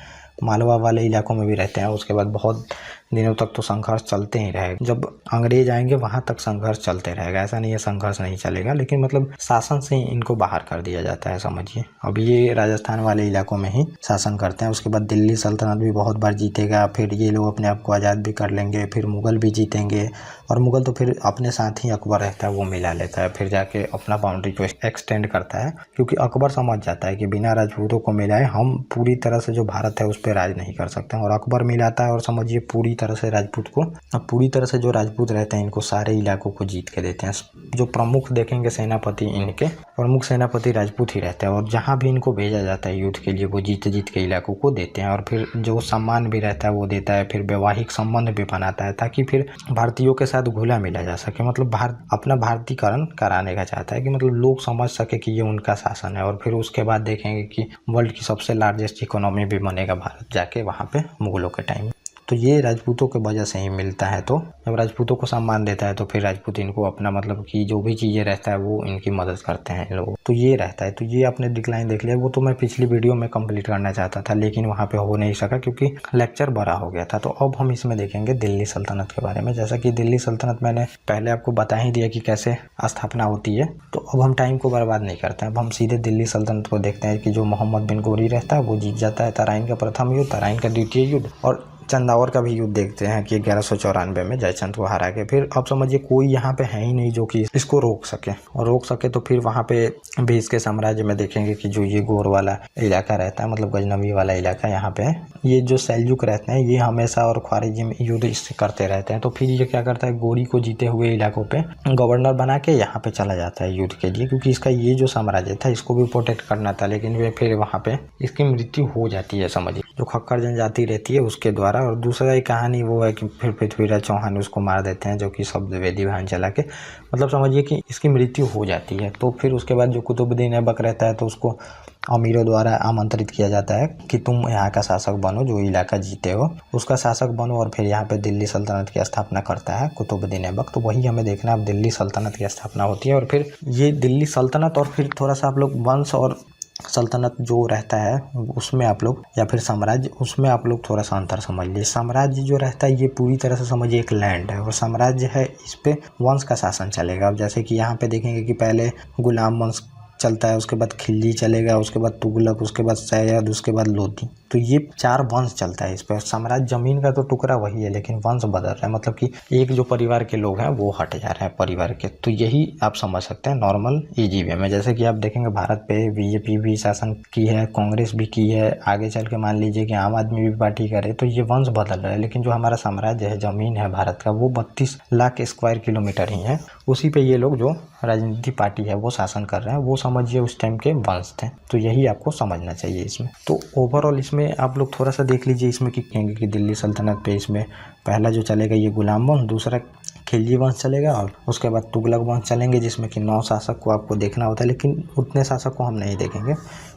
मालवा वाले इलाकों में भी रहते हैं। उसके बाद बहुत दिनों तक तो संघर्ष चलते ही रहेगा, जब अंग्रेज आएंगे वहाँ तक संघर्ष चलते रहेगा। ऐसा नहीं है संघर्ष नहीं चलेगा, लेकिन मतलब शासन से ही इनको बाहर कर दिया जाता है, समझिए। अब ये राजस्थान वाले इलाकों में ही शासन करते हैं। उसके बाद दिल्ली सल्तनत भी बहुत बार जीतेगा, फिर ये लोग अपने आप को आज़ाद भी कर लेंगे, फिर मुग़ल भी जीतेंगे। और मुग़ल तो फिर अपने साथ ही अकबर रहता है वो मिला लेता है, फिर जाके अपना बाउंड्री को एक्सटेंड करता है, क्योंकि अकबर समझ जाता है कि बिना राजपूतों को मिलाए हम पूरी तरह से जो भारत है उस पर राज नहीं कर सकते हैं। और अकबर मिलाता है, और समझिए पूरी तरह से राजपूत को, अब पूरी तरह से जो राजपूत रहते हैं इनको सारे इलाकों को जीत के देते हैं। जो प्रमुख देखेंगे सेनापति, इनके प्रमुख सेनापति राजपूत ही रहते हैं, और जहाँ भी इनको भेजा जाता है युद्ध के लिए वो जीत जीत के इलाकों को देते हैं। और फिर जो सम्मान भी रहता है वो देता है, फिर वैवाहिक संबंध भी बनाता है, ताकि फिर भारतीयों के साथ घुला मिला जा सके। मतलब अपना भारतीकरण कराने का चाहता है कि मतलब लोग समझ सके कि ये उनका शासन है। और फिर उसके बाद देखेंगे कि वर्ल्ड की सबसे लार्जेस्ट इकोनॉमी भी बनेगा भारत जाके वहाँ पे मुगलों के टाइम। तो ये राजपूतों के वजह से ही मिलता है। तो जब राजपूतों को सम्मान देता है तो फिर राजपूत इनको अपना मतलब कि जो भी चीज़ें रहता है वो इनकी मदद करते हैं लोग। तो ये रहता है। तो ये आपने डिक्लाइन देख लिया, वो तो मैं पिछली वीडियो में कंप्लीट करना चाहता था, लेकिन वहाँ पे हो नहीं सका क्योंकि लेक्चर बड़ा हो गया था। तो अब हम इसमें देखेंगे दिल्ली सल्तनत के बारे में। जैसा कि दिल्ली सल्तनत मैंने पहले आपको बता ही दिया कि कैसे स्थापना होती है, तो अब हम टाइम को बर्बाद नहीं करते हैं। अब हम सीधे दिल्ली सल्तनत को देखते हैं कि जो मोहम्मद बिन गौरी रहता है वो जीत जाता है तराइन का प्रथम युद्ध, तराइन का द्वितीय युद्ध, और चंदावर का भी युद्ध देखते हैं कि 1194 में जयचंद को हरा के। फिर अब समझिए कोई यहाँ पे है ही नहीं जो कि इसको रोक सके, और रोक सके तो फिर वहाँ पे भी इसके साम्राज्य में देखेंगे कि जो ये गोर वाला इलाका रहता है, मतलब गजनवी वाला इलाका, यहाँ पे ये जो सैल्युक रहते हैं ये हमेशा और ख्वारिज़मी युद्ध इससे करते रहते हैं। तो फिर ये क्या करता है, गोरी को जीते हुए इलाकों पे गवर्नर बना के यहाँ पे चला जाता है युद्ध के लिए, क्योंकि इसका ये जो साम्राज्य था इसको भी प्रोटेक्ट करना था। लेकिन वे फिर वहाँ पे इसकी मृत्यु हो जाती है, समझिए, जो खक्कर जनजाति रहती है उसके द्वारा। और दूसरा एक कहानी वो है कि फिर पृथ्वीराज चौहान उसको मार देते हैं, जो कि शब्द वेदी भान चला के, मतलब समझिए कि इसकी मृत्यु हो जाती है। तो फिर उसके बाद जो कुतुबुद्दीन ऐबक रहता है तो उसको अमीरों द्वारा आमंत्रित किया जाता है कि तुम यहाँ का शासक बनो, जो इलाका जीते हो उसका शासक बनो। और फिर यहाँ पे दिल्ली सल्तनत की स्थापना करता है कुतुबुद्दीन ऐबक। तो वही हमें देखना है, अब दिल्ली सल्तनत की स्थापना होती है। और फिर ये दिल्ली सल्तनत, और फिर थोड़ा सा आप लोग वंश और सल्तनत जो रहता है उसमें आप लोग, या फिर साम्राज्य, उसमें आप लोग थोड़ा सा अंतर समझ लीजिए। साम्राज्य जो रहता है ये पूरी तरह से समझिए एक लैंड है, और साम्राज्य है इस पे वंश का शासन चलेगा। अब जैसे कि यहाँ पे देखेंगे कि पहले गुलाम वंश चलता है, उसके बाद खिलजी चलेगा, उसके बाद तुगलक, उसके बाद सैयद, उसके बाद लोधी। तो ये 4 वंश चलता है इस पर। साम्राज्य जमीन का तो टुकड़ा वही है, लेकिन वंश बदल रहा है, मतलब कि एक जो परिवार के लोग हैं वो हट जा रहे हैं परिवार के। तो यही आप समझ सकते हैं नॉर्मल इजी वे में। जैसे कि आप देखेंगे भारत पे बीजेपी भी शासन की है, कांग्रेस भी की है, आगे चल के मान लीजिए कि आम आदमी भी पार्टी करे, तो ये वंश बदल रहा है। लेकिन जो हमारा साम्राज्य है, जमीन है भारत का, वो 32 लाख स्क्वायर किलोमीटर ही है। उसी पे ये लोग जो राजनीति पार्टी है वो शासन कर रहे हैं, वो समझिए उस टाइम के वंश थे। तो यही आपको समझना चाहिए इसमें। तो ओवरऑल इसमें इसमें आप लोग थोड़ा सा देख लीजिए, इसमें कि कहेंगे कि दिल्ली सल्तनत पे इसमें पहला जो चलेगा ये गुलाम वंश, दूसरा खिलजी वंश चलेगा और उसके बाद तुगलक वंश चलेंगे, जिसमें कि 9 शासक को आपको देखना होता है, लेकिन उतने शासक को हम नहीं देखेंगे।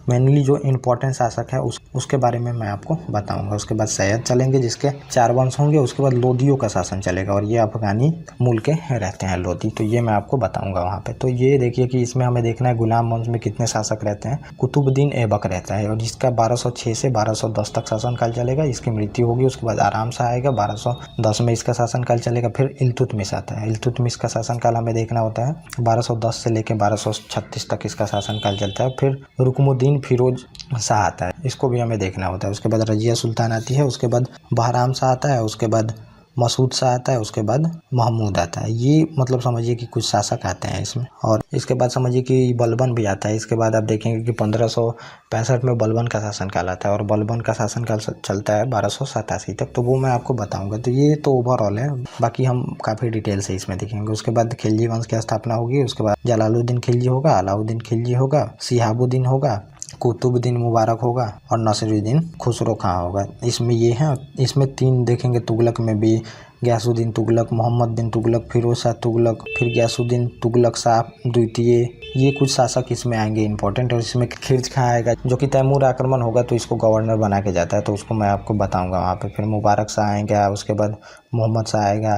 मेनली जो इम्पोर्टेंट शासक है उसके बारे में मैं आपको बताऊंगा। उसके बाद सैयद चलेंगे जिसके 4 वंश होंगे। उसके बाद लोदियों का शासन चलेगा और ये अफगानी मूल के रहते हैं लोदी, तो ये मैं आपको बताऊंगा वहाँ पे। तो ये देखिए कि इसमें हमें देखना है गुलाम वंश में कितने शासक रहते हैं। कुतुबुद्दीन ऐबक रहता है और जिसका 1206 से 1210 तक शासनकाल चलेगा। इसकी मृत्यु होगी, उसके बाद आराम से आएगा, 1210 में इसका शासनकाल चलेगा। फिर इल्तुतमिश आता है। इल्तुतमिश का शासनकाल हमें देखना होता है 1210 से लेकर 1236 तक इसका शासनकाल चलता है। फिर रुकमुद्दीन फिरोज शाह आता है, इसको भी हमें देखना होता है। उसके बाद रजिया सुल्तान आती है, उसके बाद बहराम शाह आता है, उसके बाद मसूद शाह आता है, उसके बाद महमूद आता है। ये मतलब समझिए कि कुछ शासक आते हैं इसमें। और इसके बाद समझिए कि बलबन भी आता है। इसके बाद आप देखेंगे कि 1565 में बलबन का शासनकाल आता है और बलबन का शासनकाल चलता है 1287 तक। तो वो मैं आपको बताऊंगा। तो ये तो ओवरऑल है, बाकी हम काफ़ी डिटेल से इसमें देखेंगे। उसके बाद खिलजी वंश की स्थापना होगी। उसके बाद जलालुद्दीन खिलजी होगा, अलाउद्दीन खिलजी होगा, शिहाबुद्दीन होगा, कुतुबुद्दीन मुबारक होगा और नसीरुद्दीन खुसरो खां होगा। इसमें ये है, इसमें 3 देखेंगे। तुगलक में भी गयासुद्दीन तुगलक, मोहम्मद बिन तुगलक, फिरोज शाह तुगलक, फिर गयासुद्दीन तुगलक शाह द्वितीय, ये कुछ शासक इसमें आएंगे इंपॉर्टेंट। और इसमें खिर्ज खां आएगा जो कि तैमूर आक्रमण होगा तो इसको गवर्नर बना के जाता है, तो उसको मैं आपको बताऊंगा वहाँ पे। फिर मुबारक शाह आएगा, उसके बाद मोहम्मद शाह आएगा,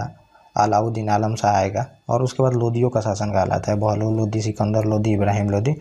अलाउद्दीन आलम शाह आएगा और उसके बाद लोदियों का शासनकाल आता है। बहलोल लोदी, सिकंदर लोदी, इब्राहिम लोदी।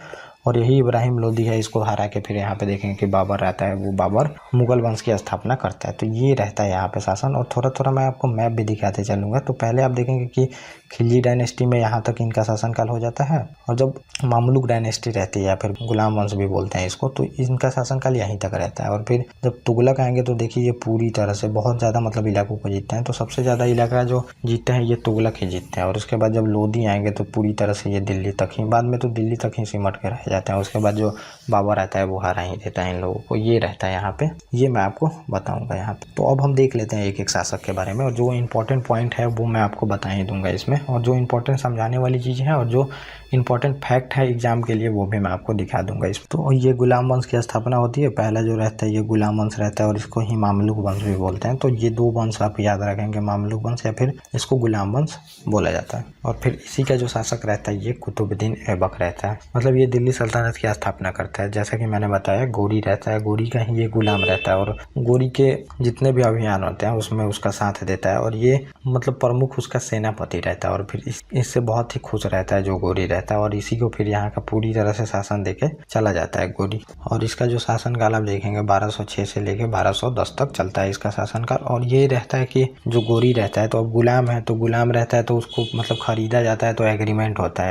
और यही इब्राहिम लोदी है, इसको हरा के फिर यहाँ पे देखेंगे कि बाबर रहता है, वो बाबर मुगल वंश की स्थापना करता है। तो ये रहता है यहाँ पे शासन। और थोड़ा थोड़ा मैं आपको मैप भी दिखाते चलूँगा। तो पहले आप देखेंगे कि खिलजी डायनेस्टी में यहाँ तक इनका शासनकाल हो जाता है। और जब मामलुक डायनेस्टी रहती है या फिर गुलाम वंश भी बोलते हैं इसको, तो इनका शासनकाल यहीं तक रहता है। और फिर जब तुगलक आएंगे तो देखिए ये पूरी तरह से बहुत ज़्यादा मतलब इलाकों को जीतते हैं। तो सबसे ज़्यादा इलाका जो जीतते हैं ये तुगलक ही जीतते हैं। और उसके बाद जब लोदी आएंगे तो पूरी तरह से ये दिल्ली तक ही, बाद में तो दिल्ली तक ही सिमट के रह जाते हैं। उसके बाद जो बाबर रहता है वो हरा ही देता है इन लोगों को। ये रहता है यहाँ पे, ये मैं आपको बताऊंगा यहाँ पे। तो अब हम देख लेते हैं एक एक शासक के बारे में और जो इंपॉर्टेंट पॉइंट है वो मैं आपको बता ही दूंगा इसमें। और जो इंपॉर्टेंट समझाने वाली चीज़ें हैं और जो इंपॉर्टेंट फैक्ट है एग्जाम के लिए वो भी मैं आपको दिखा दूंगा इसमें। तो ये गुलाम वंश की स्थापना होती है। पहला जो रहता है ये गुलाम वंश रहता है और इसको ही मामलुक वंश भी बोलते हैं। तो ये 2 वंश आप याद रखेंगे, मामलुक वंश या फिर इसको गुलाम वंश बोला जाता है। और फिर इसी का जो शासक रहता है ये कुतुबुद्दीन ऐबक रहता है। मतलब ये दिल्ली सल्तनत की स्थापना करता है। जैसा कि मैंने बताया गोरी रहता है, गोरी का ही ये गुलाम रहता है और गोरी के जितने भी अभियान होते हैं उसमें उसका साथ देता है। और ये मतलब प्रमुख उसका सेनापति रहता है और फिर इससे बहुत ही खुश रहता है जो गोरी रहता है। और इसी को फिर यहाँ का पूरी तरह से शासन देके चला जाता है गोरी। और इसका जो शासनकाल आप देखेंगे 1206 से लेके 1210 तक चलता है इसका शासनकाल। और ये रहता है कि जो गोरी रहता है तो अब गुलाम है, तो गुलाम रहता है तो उसको मतलब खरीदा जाता है, तो एग्रीमेंट होता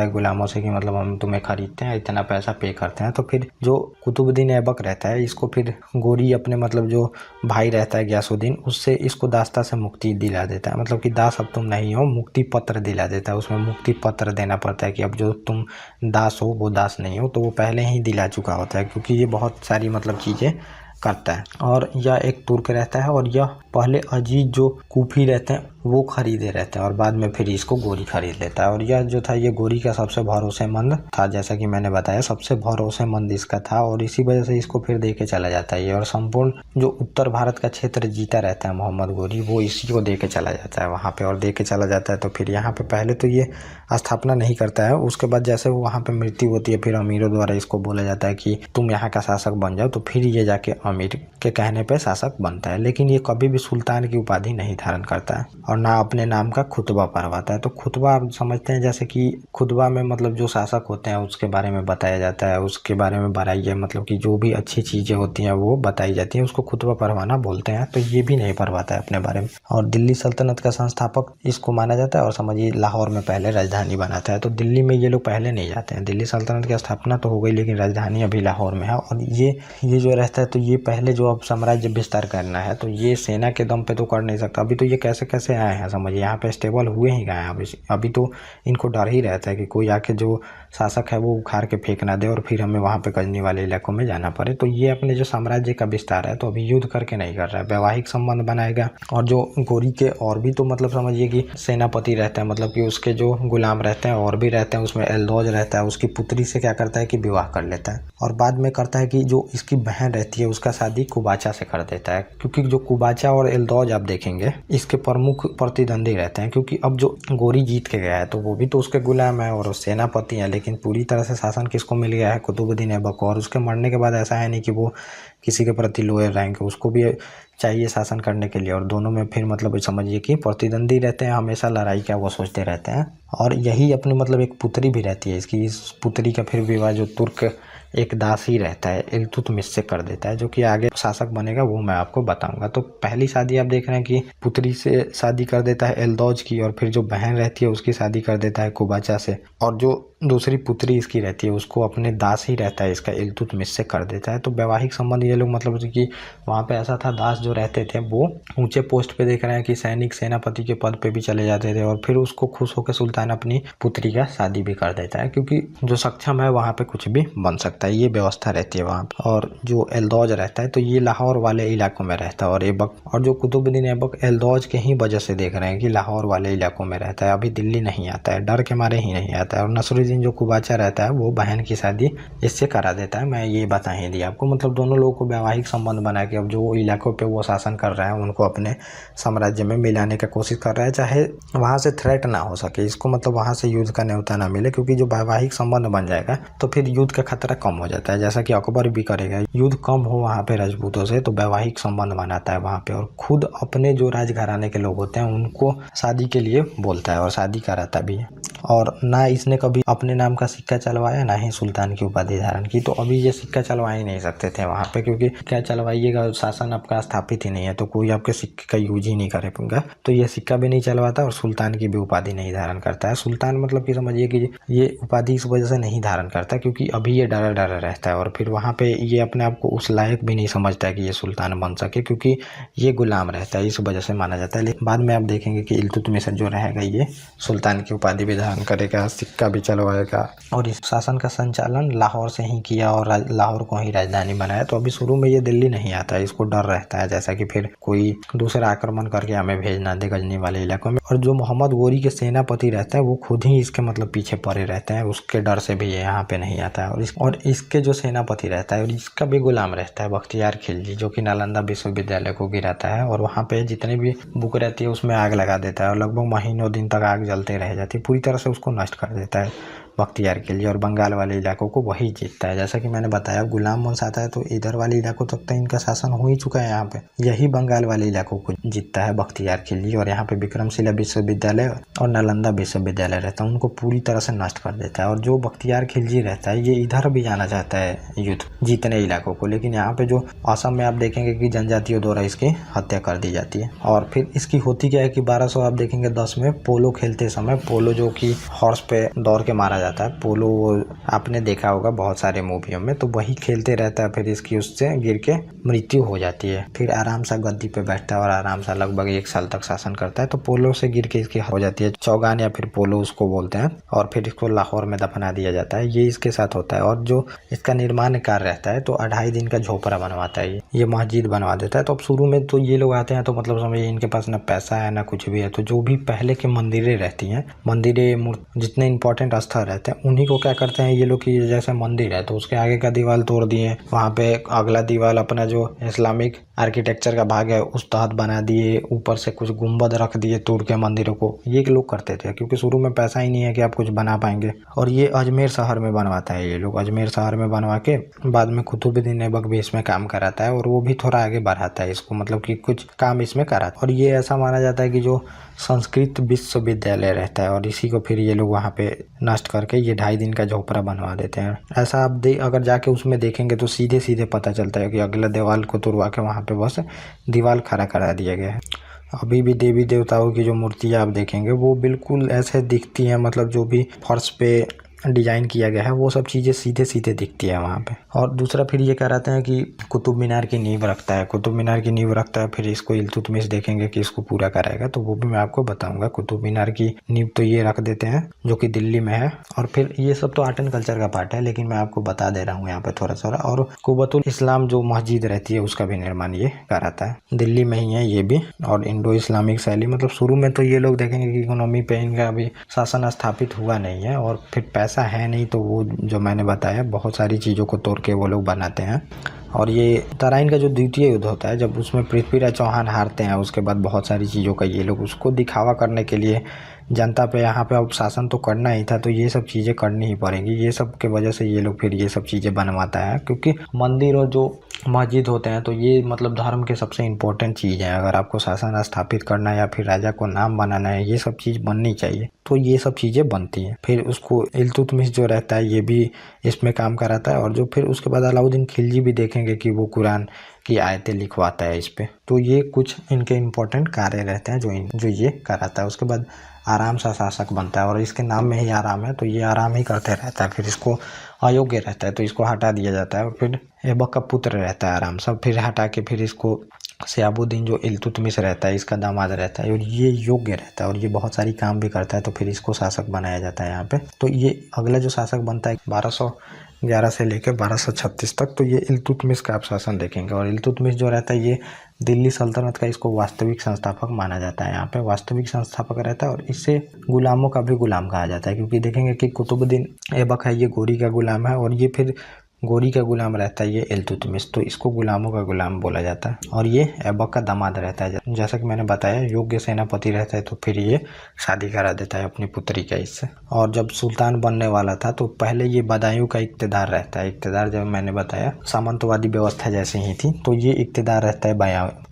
है गुलामों से कि मतलब हम तुम्हें खरीदते हैं, इतना पैसा पे करते हैं। तो फिर जो कुतुबुद्दीन ऐबक रहता है इसको फिर गोरी अपने मतलब जो भाई रहता है गयासुद्दीन, उससे इसको दास्ता से मुक्ति दिला देता है। मतलब कि दास अब तुम नहीं हो, मुक्ति पत्र दिला देता है। उसमें मुक्ति पत्र देना पड़ता है कि अब जो तुम दास हो वो दास नहीं हो, तो वो पहले ही दिला चुका होता है क्योंकि ये बहुत सारी मतलब चीज़ें करता है। और यह एक तुर्क रहता है और यह पहले अजीज जो कूफी रहते हैं वो खरीदे रहते हैं और बाद में फिर इसको गोरी खरीद लेता है। और यह जो था ये गोरी का सबसे भरोसेमंद था, जैसा कि मैंने बताया सबसे भरोसेमंद इसका था और इसी वजह से इसको फिर दे के चला जाता है। और संपूर्ण जो उत्तर भारत का क्षेत्र जीता रहता है मोहम्मद गोरी, वो इसी को दे के चला जाता है वहाँ पे और दे के चला जाता है। तो फिर यहाँ पे पहले तो ये स्थापना नहीं करता है, उसके बाद जैसे वो वहाँ पे मृत्यु होती है फिर अमीरों द्वारा इसको बोला जाता है कि तुम यहाँ का शासक बन जाओ, तो फिर ये जाके अमीर के कहने पे शासक बनता है। लेकिन ये कभी भी सुल्तान की उपाधि नहीं धारण करता है और ना अपने नाम का खुतबा पढ़वाता है। तो खुतबा आप समझते हैं जैसे कि खुतबा में मतलब जो शासक होते हैं उसके बारे में बताया जाता है, उसके बारे में बड़ाई मतलब कि जो भी अच्छी चीज़ें होती हैं वो बताई जाती हैं, उसको खुतबा पढ़वाना बोलते हैं। तो ये भी नहीं पढ़वाता है अपने बारे में। और दिल्ली सल्तनत का संस्थापक इसको माना जाता है और समझिए लाहौर में पहले राजधानी बनाता है। तो दिल्ली में ये लोग पहले नहीं जाते हैं। दिल्ली सल्तनत की स्थापना तो हो गई लेकिन राजधानी अभी लाहौर में है। और ये जो रहता है तो ये पहले जो अब साम्राज्य विस्तार करना है तो ये सेना के दम पे तो कर नहीं सकता। अभी तो ये कैसे कैसे आए हैं समझिए, यहाँ पे स्टेबल हुए ही गए हैं। अभी तो इनको डर ही रहता है कि कोई आके जो शासक है वो उखाड़ के फेंक ना दे और फिर हमें वहाँ पे गजनी वाले इलाकों में जाना पड़े। तो ये अपने जो साम्राज्य का विस्तार है तो अभी युद्ध करके नहीं कर रहा है, वैवाहिक संबंध बनाएगा। और जो गोरी के और भी तो मतलब समझिए कि सेनापति रहता है, मतलब कि उसके जो गुलाम रहते हैं और भी रहते हैं, उसमें एल्दौज रहता है, उसकी पुत्री से क्या करता है कि विवाह कर लेता है। और बाद में करता है कि जो इसकी बहन रहती है उसका शादी कुबाचा से कर देता है, क्योंकि जो कुबाचा और एल्दौज आप देखेंगे इसके प्रमुख प्रतिद्वंदी रहते हैं। क्योंकि अब जो गोरी जीत के गया है तो वो भी तो उसके गुलाम है और सेनापति है, लेकिन पूरी तरह से शासन किसको मिल गया है? कुतुबुद्दीन ऐबक को। और उसके मरने के बाद ऐसा है नहीं कि वो किसी के प्रति लोअर रैंक है, उसको भी चाहिए शासन करने के लिए। और दोनों में फिर मतलब समझिए कि प्रतिद्वंदी रहते हैं, हमेशा लड़ाई का वो सोचते रहते हैं। और यही अपनी मतलब एक पुत्री भी रहती है इसकी, इस पुत्री का फिर विवाह जो तुर्क एक दास ही रहता है इल्तुतमिश से कर देता है, जो कि आगे शासक बनेगा वो मैं आपको बताऊंगा। तो पहली शादी आप देख रहे हैं कि पुत्री से शादी कर देता है एल्दौज की, और फिर जो बहन रहती है उसकी शादी कर देता है कुबाचा से, और जो दूसरी पुत्री इसकी रहती है उसको अपने दास ही रहता है इसका इल्तुतमिश से कर देता है। तो वैवाहिक संबंध ये लोग मतलब कि वहाँ पे ऐसा था, दास जो रहते थे वो ऊंचे पोस्ट पे देख रहे हैं कि सैनिक सेनापति के पद पे भी चले जाते थे, और फिर उसको खुश होकर सुल्तान अपनी पुत्री का शादी भी कर देता है, क्योंकि जो सक्षम है वहाँ पे कुछ भी बन सकता है, ये व्यवस्था रहती है वहाँ पे। और जो एल्दौज रहता है तो ये लाहौर वाले इलाकों में रहता है, और ऐबक और जो कुतुबुद्दीन ऐबक एल्दौज के ही वजह से देख रहे हैं कि लाहौर वाले इलाकों में रहता है, अभी दिल्ली नहीं आता है, डर के मारे ही नहीं आता है। और नसरुद्दीन जो कुबाचा रहता है वो बहन की शादी इससे करा देता है। मैं ये बता ही दिया आपको, मतलब दोनों लोगों को वैवाहिक संबंध बना के अब जो इलाकों पे वो शासन कर रहा है उनको अपने साम्राज्य में मिलाने का कोशिश कर रहा है, चाहे वहाँ से थ्रेट ना हो सके इसको, मतलब वहाँ से युद्ध का न्योता ना मिले, क्योंकि जो वैवाहिक संबंध बन जाएगा तो फिर युद्ध का खतरा कम हो जाता है, जैसा कि अकबर भी करेगा। युद्ध कम हो वहाँ पे राजपूतों से तो वैवाहिक संबंध बनाता है वहाँ पे, और खुद अपने जो राजघराने के लोग होते हैं उनको शादी के लिए बोलता है और शादी कराता भी है। और ना इसने कभी अपने नाम का सिक्का चलवाया, ना ही सुल्तान की उपाधि धारण की। तो अभी ये सिक्का चलवा ही नहीं सकते थे वहाँ पे, क्योंकि क्या चलवाइएगा, शासन आपका स्थापित ही नहीं है तो कोई आपके सिक्के का यूज ही नहीं करेगा। तो ये सिक्का भी नहीं चलवाता और सुल्तान की भी उपाधि नहीं धारण करता है। सुल्तान मतलब कि समझिए कि ये उपाधि इस वजह से नहीं धारण करता क्योंकि अभी ये डरा डरा रहता है, और फिर वहाँ पे ये अपने आप को उस लायक भी नहीं समझता है कि ये सुल्तान बन सके, क्योंकि ये गुलाम रहता है, इस वजह से माना जाता है। लेकिन बाद में आप देखेंगे कि इल्तुतमिश जो रहेगा ये सुल्तान की उपाधि भी धारण करेगा, सिक्का भी चलवाएगा, और इस शासन का संचालन लाहौर से ही किया और लाहौर को ही राजधानी बनाया। तो अभी शुरू में ये दिल्ली नहीं आता है, इसको डर रहता है जैसा कि फिर कोई दूसरा आक्रमण करके हमें भेज ना दे गजनी वाले इलाकों में। और जो मोहम्मद गोरी के सेनापति रहते हैं वो खुद ही इसके मतलब पीछे पड़े रहते हैं, उसके डर से भी ये यहाँ पे नहीं आता है। और इसके जो सेनापति रहता है और इसका भी गुलाम रहता है बख्तियार खिलजी, जो कि नालंदा विश्वविद्यालय को गिराता है और वहाँ पे जितनी भी बुक रहती है उसमें आग लगा देता है, और लगभग महीनों दिन तक आग जलते रह जाती है, पूरी तरह से उसको नष्ट कर देता है बख्तियार खिलजी। और बंगाल वाले इलाकों को वही जीतता है। जैसा कि मैंने बताया गुलाम वंश आता है तो इधर वाले इलाकों तक तो इनका शासन हो ही चुका है, यहाँ पे यही बंगाल वाले इलाकों को जीतता है बख्तियार खिलजी, और यहाँ पे विक्रमशिला विश्वविद्यालय और नालंदा विश्वविद्यालय रहता है उनको पूरी तरह से नष्ट कर देता है। और जो बख्तियार खिलजी रहता है ये इधर भी जाना चाहता है युद्ध जीतने इलाकों को, लेकिन यहाँ पे जो असम में आप देखेंगे कि जनजातियों द्वारा इसकी हत्या कर दी जाती है। और फिर इसकी होती क्या है कि 1200 आप देखेंगे 10 में पोलो खेलते समय, पोलो जो कि हॉर्स पे दौड़ के मारा जाता है, पोलो आपने देखा होगा बहुत सारे मूवियों में, तो वही खेलते रहता है, फिर इसकी उससे गिर के मृत्यु हो जाती है। फिर आराम से गद्दी पे बैठता है और आराम से लगभग 1 साल तक शासन करता है। तो पोलो से गिर के इसकी हो जाती है, चौगान या फिर पोलो उसको बोलते हैं, और फिर इसको लाहौर में दफना दिया जाता है। ये इसके साथ होता है। और जो इसका निर्माण कार्य रहता है तो 2.5 दिन का झोपड़ा बनवाता है, ये मस्जिद बनवा देता है। तो अब शुरू में तो ये लोग आते हैं तो मतलब समझिए इनके पास ना पैसा है ना कुछ भी है, तो जो भी पहले के मंदिरें रहती हैं, मंदिरें जितने इंपॉर्टेंट स्थल रहते हैं उन्हीं को क्या करते हैं ये लोग कि जैसे मंदिर है तो उसके आगे का दीवार तोड़ दिए, वहाँ पे अगला दीवार अपना जो इस्लामिक आर्किटेक्चर का भाग है उस तहत बना दिए, ऊपर से कुछ गुंबद रख दिए तोड़ के मंदिरों को। ये लोग करते थे क्योंकि शुरू में पैसा ही नहीं है कि आप कुछ बना पाएंगे। और ये अजमेर शहर में बनवाता है, ये लोग अजमेर शहर में बनवा के बाद में कुतुबुद्दीन ऐबक भी इसमें काम कराता है, और वो भी थोड़ा आगे बढ़ाता है इसको, मतलब कि कुछ काम इसमें कराता है। और ये ऐसा माना जाता है कि जो संस्कृत विश्वविद्यालय रहता है और इसी को फिर ये लोग वहाँ पे नष्ट करके ये 2.5 दिन का झोपड़ा बनवा देते हैं। ऐसा आप अगर जाके उसमें देखेंगे तो सीधे सीधे पता चलता है कि अगला दीवार को तुड़वा के वहाँ पे बस दीवार खड़ा करा दिया गया है। अभी भी देवी देवताओं की जो मूर्तियाँ आप देखेंगे वो बिल्कुल ऐसे दिखती हैं, मतलब जो भी फर्श पे डिजाइन किया गया है वो सब चीज़ें सीधे सीधे दिखती है वहाँ पे। और दूसरा फिर ये कह रहते हैं कि कुतुब मीनार की नींव रखता है, कुतुब मीनार की नींव रखता है। फिर इसको इल्तुतमिश देखेंगे कि इसको पूरा कराएगा, तो वो भी मैं आपको बताऊंगा। कुतुब मीनार की नींव तो ये रख देते हैं जो कि दिल्ली में है। और फिर ये सब तो आर्ट एंड कल्चर का पार्ट है, लेकिन मैं आपको बता दे रहा हूँ यहाँ पे थोड़ा थोड़ा। और कुबतुल इस्लाम जो मस्जिद रहती है उसका भी निर्माण ये कराता है, दिल्ली में ही है ये भी। और इंडो इस्लामिक शैली, मतलब शुरू में तो ये लोग देखेंगे कि इकोनॉमी पे इनका अभी शासन स्थापित हुआ नहीं है, और फिर पैसा है नहीं, तो वो जो मैंने बताया बहुत सारी चीज़ों को तोड़ के वो लोग बनाते हैं। और ये तराइन का जो द्वितीय युद्ध होता है, जब उसमें पृथ्वीराज चौहान हारते हैं, उसके बाद बहुत सारी चीज़ों का ये लोग उसको दिखावा करने के लिए जनता पे यहाँ पे अब शासन तो करना ही था, तो ये सब चीज़ें करनी ही पड़ेंगी। ये सब के वजह से ये लोग फिर ये सब चीज़ें बनवाता है, क्योंकि मंदिर और जो मस्जिद होते हैं तो ये मतलब धर्म के सबसे इम्पोर्टेंट चीज़ है। अगर आपको शासन स्थापित करना है या फिर राजा को नाम बनाना है, ये सब चीज़ बननी चाहिए, तो ये सब चीज़ें बनती हैं। फिर उसको इल्तुतमिश जो रहता है ये भी इसमें काम कराता है। और जो फिर उसके बाद अलाउद्दीन खिलजी भी देखेंगे कि वो कुरान की आयतें लिखवाता है इस पे। तो ये कुछ इनके इम्पोर्टेंट कार्य रहते हैं जो ये कराता है। उसके बाद आराम सा शासक बनता है, और इसके नाम में ही आराम है, तो ये आराम ही करते रहता है। फिर इसको अयोग्य रहता है तो इसको हटा दिया जाता है। और फिर ऐबक का पुत्र रहता है आराम सब, फिर हटा के फिर इसको शहाबुद्दीन जो इल्तुतमिश रहता है इसका दामाद रहता है, और ये योग्य रहता है और ये बहुत सारी काम भी करता है, तो फिर इसको शासक बनाया जाता है यहाँ पे। तो ये अगला जो शासक बनता है 1211 से लेकर 1236 तक, तो ये इल्तुतमिश का आप शासन देखेंगे। और इल्तुतमिश जो रहता है ये दिल्ली सल्तनत का इसको वास्तविक संस्थापक माना जाता है। यहाँ पे वास्तविक संस्थापक रहता है, और इससे गुलामों का भी गुलाम कहा जाता है, क्योंकि देखेंगे कि कुतुबुद्दीन ऐबक है ये गोरी का गुलाम है, और ये फिर गोरी का गुलाम रहता है ये इल्तुतमिश, तो इसको गुलामों का गुलाम बोला जाता है। और ये ऐबक का दामाद रहता है, जैसा कि मैंने बताया योग्य सेनापति रहता है, तो फिर ये शादी करा देता है अपनी पुत्री का इससे। और जब सुल्तान बनने वाला था तो पहले ये बदायूं का इक्तदार रहता है। इक्तदार जब मैंने बताया सामंतवादी व्यवस्था जैसे ही थी, तो ये इक्तदार रहता है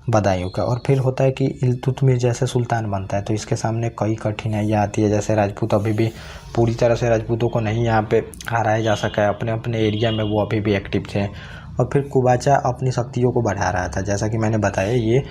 बदायूं का। और फिर होता है कि इल्तुतमिश जैसे सुल्तान बनता है तो इसके सामने कई कठिनाइयाँ आती है। जैसे राजपूत अभी भी पूरी तरह से राजपूतों को नहीं यहाँ पे हराया जा सका है, अपने अपने एरिया में वो अभी भी एक्टिव थे। और फिर कुबाचा अपनी शक्तियों को बढ़ा रहा था, जैसा कि मैंने बताया ये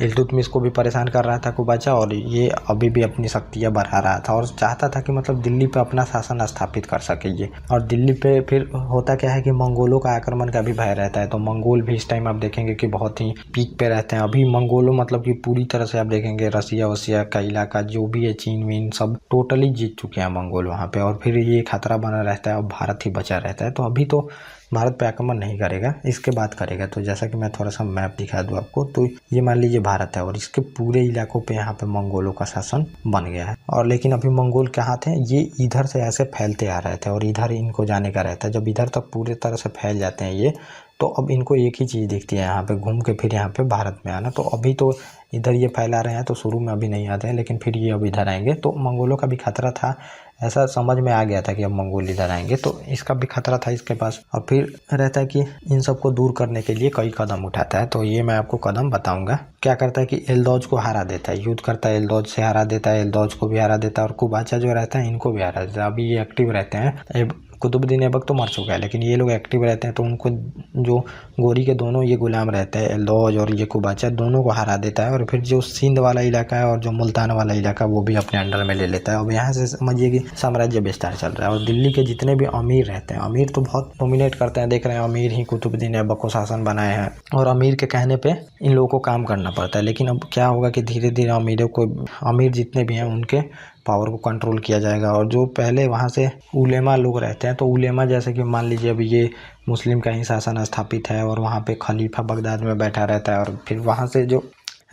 इल्तुतमिश को भी परेशान कर रहा था कुबाचा, और ये अभी भी अपनी शक्तियाँ बढ़ा रहा था और चाहता था कि मतलब दिल्ली पे अपना शासन स्थापित कर सके ये। और दिल्ली पे फिर होता क्या है कि मंगोलों का आक्रमण का भी भय रहता है, तो मंगोल भी इस टाइम आप देखेंगे कि बहुत ही पीक पे रहते हैं। अभी मंगोलों मतलब कि पूरी तरह से आप देखेंगे रसिया वसिया का इलाका जो भी है, चीन वीन सब टोटली जीत चुके हैं मंगोल वहाँ पे। और फिर ये खतरा बना रहता है और भारत ही बचा रहता है। तो अभी तो भारत पे आक्रमण नहीं करेगा, इसके बाद करेगा। तो जैसा कि मैं थोड़ा सा मैप दिखा दूँ आपको, तो ये मान लीजिए भारत है और इसके पूरे इलाकों पे यहाँ पे मंगोलों का शासन बन गया है। और लेकिन अभी मंगोल कहाँ थे, ये इधर से ऐसे फैलते आ रहे थे और इधर इनको जाने का रहता है। जब इधर तक पूरी तरह से फैल जाते हैं ये, तो अब इनको एक ही चीज़ दिखती है यहाँ पे घूम के फिर यहाँ पे भारत में आना। तो अभी तो इधर ये फैला रहे हैं, तो शुरू में अभी नहीं आते हैं, लेकिन फिर ये अब इधर आएंगे। तो मंगोलों का भी खतरा था, ऐसा समझ में आ गया था कि अब मंगोल इधर आएंगे, तो इसका भी खतरा था इसके पास। और फिर रहता है कि इन सबको दूर करने के लिए कई कदम उठाता है, तो ये मैं आपको कदम बताऊंगा। क्या करता है कि एलदौज को हरा देता है, युद्ध करता है, एलदौज से हरा देता है, एलदौज को भी हरा देता है, और कुबाचा जो रहता है इनको भी हरा देता है। अभी ये एक्टिव रहते हैं, कुतुबुद्दीन ऐबक तो मर चुका है, लेकिन ये लोग एक्टिव रहते हैं, तो उनको जो गोरी के दोनों ये गुलाम रहते हैं, एलदौज और ये कुबाचा, दोनों को हरा देता है। और फिर जो सिंध वाला इलाका है और जो मुल्तान वाला इलाका वो भी अपने अंडर में ले लेता है। अब यहाँ से समझिए कि साम्राज्य विस्तार चल रहा है। और दिल्ली के जितने भी अमीर रहते हैं, अमीर तो बहुत डोमिनेट करते हैं, देख रहे हैं अमीर ही कुतुबुद्दीन ऐबक को शासन बनाए हैं, और अमीर के कहने पे इन लोगों को काम करना पड़ता है। लेकिन अब क्या होगा कि धीरे धीरे अमीर जितने भी हैं उनके पावर को कंट्रोल किया जाएगा। और जो पहले वहाँ से उलेमा लोग रहते हैं, तो उलेमा जैसे कि मान लीजिए अभी ये मुस्लिम का ही शासन स्थापित है और वहाँ पे खलीफा बगदाद में बैठा रहता है, और फिर वहाँ से जो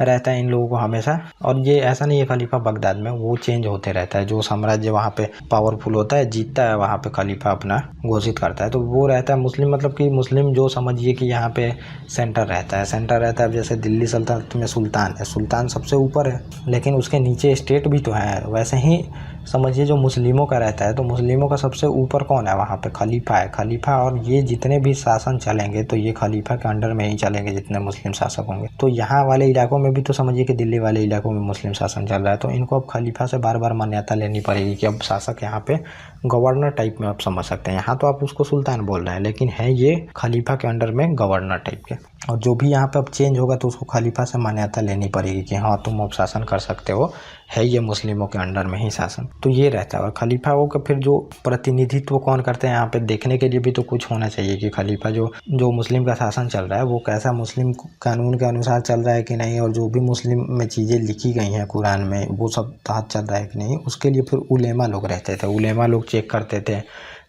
रहता है इन लोगों को हमेशा, और ये ऐसा नहीं है खलीफा बगदाद में, वो चेंज होते रहता है। जो साम्राज्य वहाँ पे पावरफुल होता है, जीतता है, वहाँ पे खलीफा अपना घोषित करता है, तो वो रहता है मुस्लिम। मतलब कि मुस्लिम जो समझिए कि यहाँ पे सेंटर रहता है। अब जैसे दिल्ली सल्तनत में सुल्तान है, सुल्तान सबसे ऊपर है, लेकिन उसके नीचे स्टेट भी तो है। वैसे ही समझिए जो मुस्लिमों का रहता है, तो मुस्लिमों का सबसे ऊपर कौन है, वहाँ पे खलीफा है, खलीफा। और ये जितने भी शासन चलेंगे तो ये खलीफा के अंडर में ही चलेंगे, जितने मुस्लिम शासक होंगे। तो यहाँ वाले इलाकों में भी तो समझिए कि दिल्ली वाले इलाकों में मुस्लिम शासन चल रहा है, तो इनको अब खलीफा से बार बार मान्यता लेनी पड़ेगी कि अब शासक यहाँ पे गवर्नर टाइप में आप समझ सकते हैं। यहाँ तो आप उसको सुल्तान बोल रहे हैं, लेकिन है ये खलीफा के अंडर में गवर्नर टाइप के। और जो भी यहाँ पे अब चेंज होगा तो उसको खलीफा से मान्यता लेनी पड़ेगी कि हाँ तुम अब शासन कर सकते हो, है ये मुस्लिमों के अंडर में ही शासन। तो ये रहता है। और खलीफाओं का फिर जो प्रतिनिधित्व कौन करते हैं यहाँ पे देखने के लिए भी तो कुछ होना चाहिए कि खलीफा जो मुस्लिम का शासन चल रहा है वो कैसा मुस्लिम कानून के अनुसार चल रहा है कि नहीं, और जो भी मुस्लिम में चीज़ें लिखी गई हैं कुरान में वो सब तहत चल रहा है कि नहीं, उसके लिए फिर उलेमा लोग रहते थे। उलेमा लोग चेक करते थे,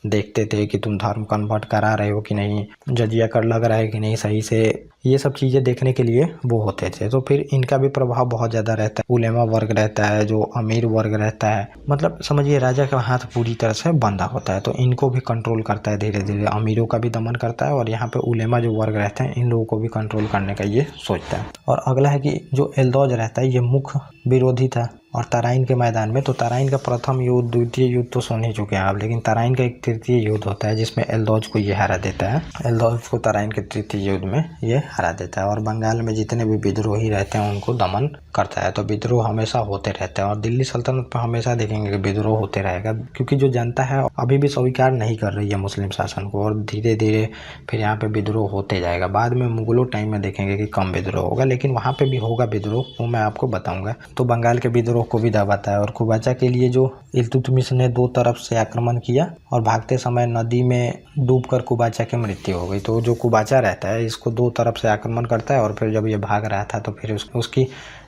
देखते थे कि तुम धर्म कन्वर्ट करा रहे हो कि नहीं, जजिया कर लग रहा है कि नहीं सही से, ये सब चीज़ें देखने के लिए वो होते थे। तो फिर इनका भी प्रभाव बहुत ज़्यादा रहता है। उलेमा वर्ग रहता है, जो अमीर वर्ग रहता है, मतलब समझिए राजा का हाथ पूरी तरह से बंधा होता है, तो इनको भी कंट्रोल करता है धीरे धीरे। अमीरों का भी दमन करता है और यहाँ पे उलेमा जो वर्ग रहते हैं इन लोगों को भी कंट्रोल करने का ये सोचता है। और अगला है कि जो एल्दौज रहता है ये मुख्य विरोधी था। और तराइन के मैदान में, तो तराइन का प्रथम युद्ध, द्वितीय युद्ध तो सुन ही चुके हैं आप, लेकिन तराइन का एक तृतीय युद्ध होता है जिसमें एल्दौज को ये हरा देता है। एल्दौज को तराइन के तृतीय युद्ध में ये हरा देता है और बंगाल में जितने भी विद्रोही रहते हैं उनको दमन करता है। तो विद्रोह हमेशा होते रहते हैं और दिल्ली सल्तनत पर हमेशा देखेंगे कि विद्रोह होते रहेगा, क्योंकि जो जनता है अभी भी स्वीकार नहीं कर रही है मुस्लिम शासन को, और धीरे धीरे फिर यहाँ पे विद्रोह होते जाएगा। बाद में मुगलों टाइम में देखेंगे कि कम विद्रोह होगा, लेकिन वहाँ पे भी होगा विद्रोह, वो मैं आपको बताऊंगा। तो बंगाल के विद्रोह को भी दबाता है। और कुबाचा के लिए जो इल्तुतमिश ने दो तरफ से आक्रमण किया और भागते समय नदी में डूबकर कुबाचा की मृत्यु हो गई। तो जो कुबाचा रहता है इसको दो तरफ से आक्रमण करता है और फिर जब ये भाग रहा था तो फिर उसकी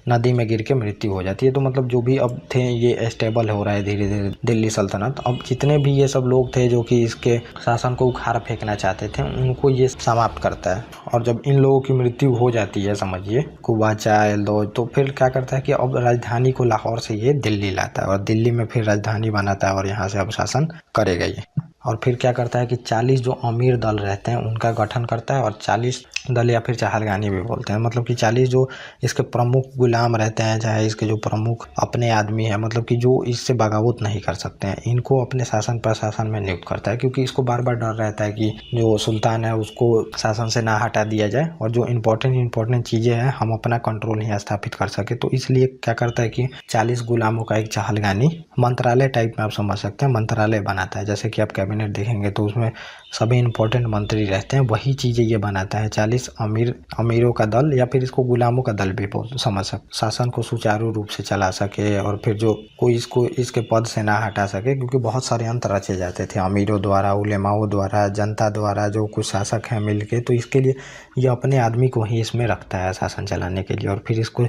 नदी में गिर के मृत्यु हो जाती है। तो मतलब जो भी अब थे ये स्टेबल हो रहा है धीरे धीरे दिल्ली सल्तनत। अब जितने भी ये सब लोग थे जो कि इसके शासन को उखाड़ फेंकना चाहते थे उनको ये समाप्त करता है। और जब इन लोगों की मृत्यु हो जाती है, समझिए कुबाचा, एल्दौज, तो फिर क्या करता है कि अब राजधानी को लाहौर से ये दिल्ली लाता है और दिल्ली में फिर राजधानी बनाता है और यहाँ से अब शासन करेगा ये। और फिर क्या करता है कि 40 जो अमीर दल रहते हैं उनका गठन करता है और 40 दल या फिर चाहलगानी भी बोलते हैं, मतलब कि 40 जो इसके प्रमुख गुलाम रहते हैं, चाहे इसके जो प्रमुख अपने आदमी है, मतलब कि जो इससे बगावत नहीं कर सकते हैं, इनको अपने शासन प्रशासन में नियुक्त करता है। क्योंकि इसको बार बार डर रहता है कि जो सुल्तान है उसको शासन से ना हटा दिया जाए और जो इम्पोर्टेंट चीज़ें हैं हम अपना कंट्रोल यहाँ स्थापित कर सके। तो इसलिए क्या करता है कि 40 गुलामों का एक चाहलगानी मंत्रालय टाइप में आप समझ सकते हैं, मंत्रालय बनाता है। जैसे कि आप कैबिनेट देखेंगे तो उसमें सभी इंपॉर्टेंट मंत्री रहते हैं, वही चीज़ें ये बनाता है। 40 अमीरों का दल या फिर इसको गुलामों का दल भी समझ सकते, शासन को सुचारू रूप से चला सके और फिर जो कोई इसको इसके पद से ना हटा सके। क्योंकि बहुत सारे अंतर रचे जाते थे अमीरों द्वारा, उलेमाओं द्वारा, जनता द्वारा, जो कुछ शासक हैं मिल के। तो इसके लिए ये अपने आदमी को ही इसमें रखता है शासन चलाने के लिए। और फिर इसको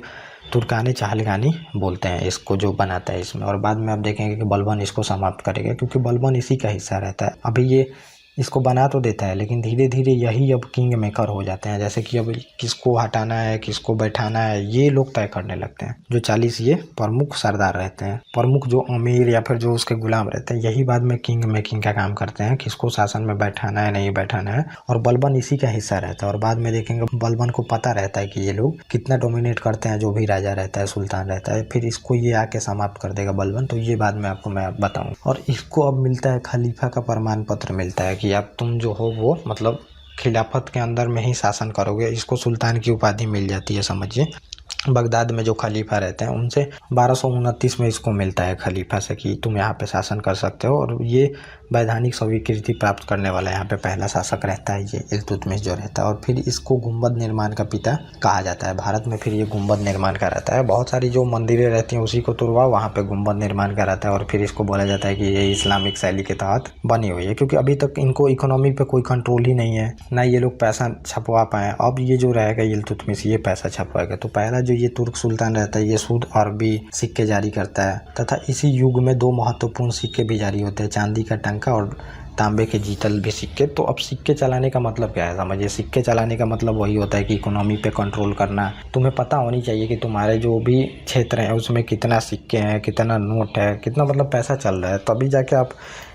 तुर्कानी चाहलगानी बोलते हैं इसको जो बनाता है इसमें। और बाद में आप देखेंगे कि बलबन इसको समाप्त करेगा, क्योंकि बलबन इसी का हिस्सा रहता है। अभी ये इसको बना तो देता है लेकिन धीरे धीरे यही अब किंग मेकर हो जाते हैं। जैसे कि अब किसको हटाना है, किसको बैठाना है, ये लोग तय करने लगते हैं। जो 40 ये प्रमुख सरदार रहते हैं, प्रमुख जो अमीर या फिर जो उसके गुलाम रहते हैं, यही बाद में किंग मेकिंग का काम करते हैं, किसको शासन में बैठाना है नहीं बैठाना है। और बलबन इसी का हिस्सा रहता है। और बाद में देखेंगे बलबन को पता रहता है कि ये लोग कितना डोमिनेट करते हैं, जो भी राजा रहता है, सुल्तान रहता है, फिर इसको ये आके समाप्त कर देगा बलबन। तो ये बाद में आपको मैं बताऊँ। और इसको अब मिलता है खलीफा का प्रमाण पत्र मिलता है कि अब तुम जो हो वो मतलब खिलाफत के अंदर में ही शासन करोगे। इसको सुल्तान की उपाधि मिल जाती है। समझिए बगदाद में जो खलीफा रहते हैं उनसे 1229 में इसको मिलता है खलीफा से कि तुम यहाँ पे शासन कर सकते हो। और ये वैधानिक स्वीकृति प्राप्त करने वाला यहाँ पे पहला शासक रहता है ये इल्तुतमिश जो रहता है। और फिर इसको गुंबद निर्माण का पिता कहा जाता है। भारत में फिर ये गुंबद निर्माण का रहता है। बहुत सारी जो मंदिरें रहती हैं उसी को तुड़वाओ, वहाँ पे गुंबद निर्माण का रहता है। और फिर इसको बोला जाता है कि ये इस्लामिक शैली के तहत बनी हुई है, क्योंकि अभी तक इनको इकोनॉमी पे कोई कंट्रोल ही नहीं है, ना ये लोग पैसा छपवा पाए। अब ये जो रहेगा इल्तुतमिश ये पैसा छपवाएगा। तो पहला जो ये तुर्क सुल्तान रहता है ये शुद्ध अरबी सिक्के जारी करता है, तथा इसी युग में 2 महत्वपूर्ण सिक्के भी जारी होते हैं, चांदी का टंका और तांबे के जीतल भी सिक्के। तो अब सिक्के चलाने का मतलब क्या है, समझिए सिक्के चलाने का मतलब वही होता है कि इकोनॉमी पे कंट्रोल करना। तुम्हें पता होनी चाहिए कि तुम्हारे जो भी क्षेत्र हैं उसमें कितना सिक्के हैं, कितना नोट है, कितना मतलब पैसा चल रहा है, तभी जाके आप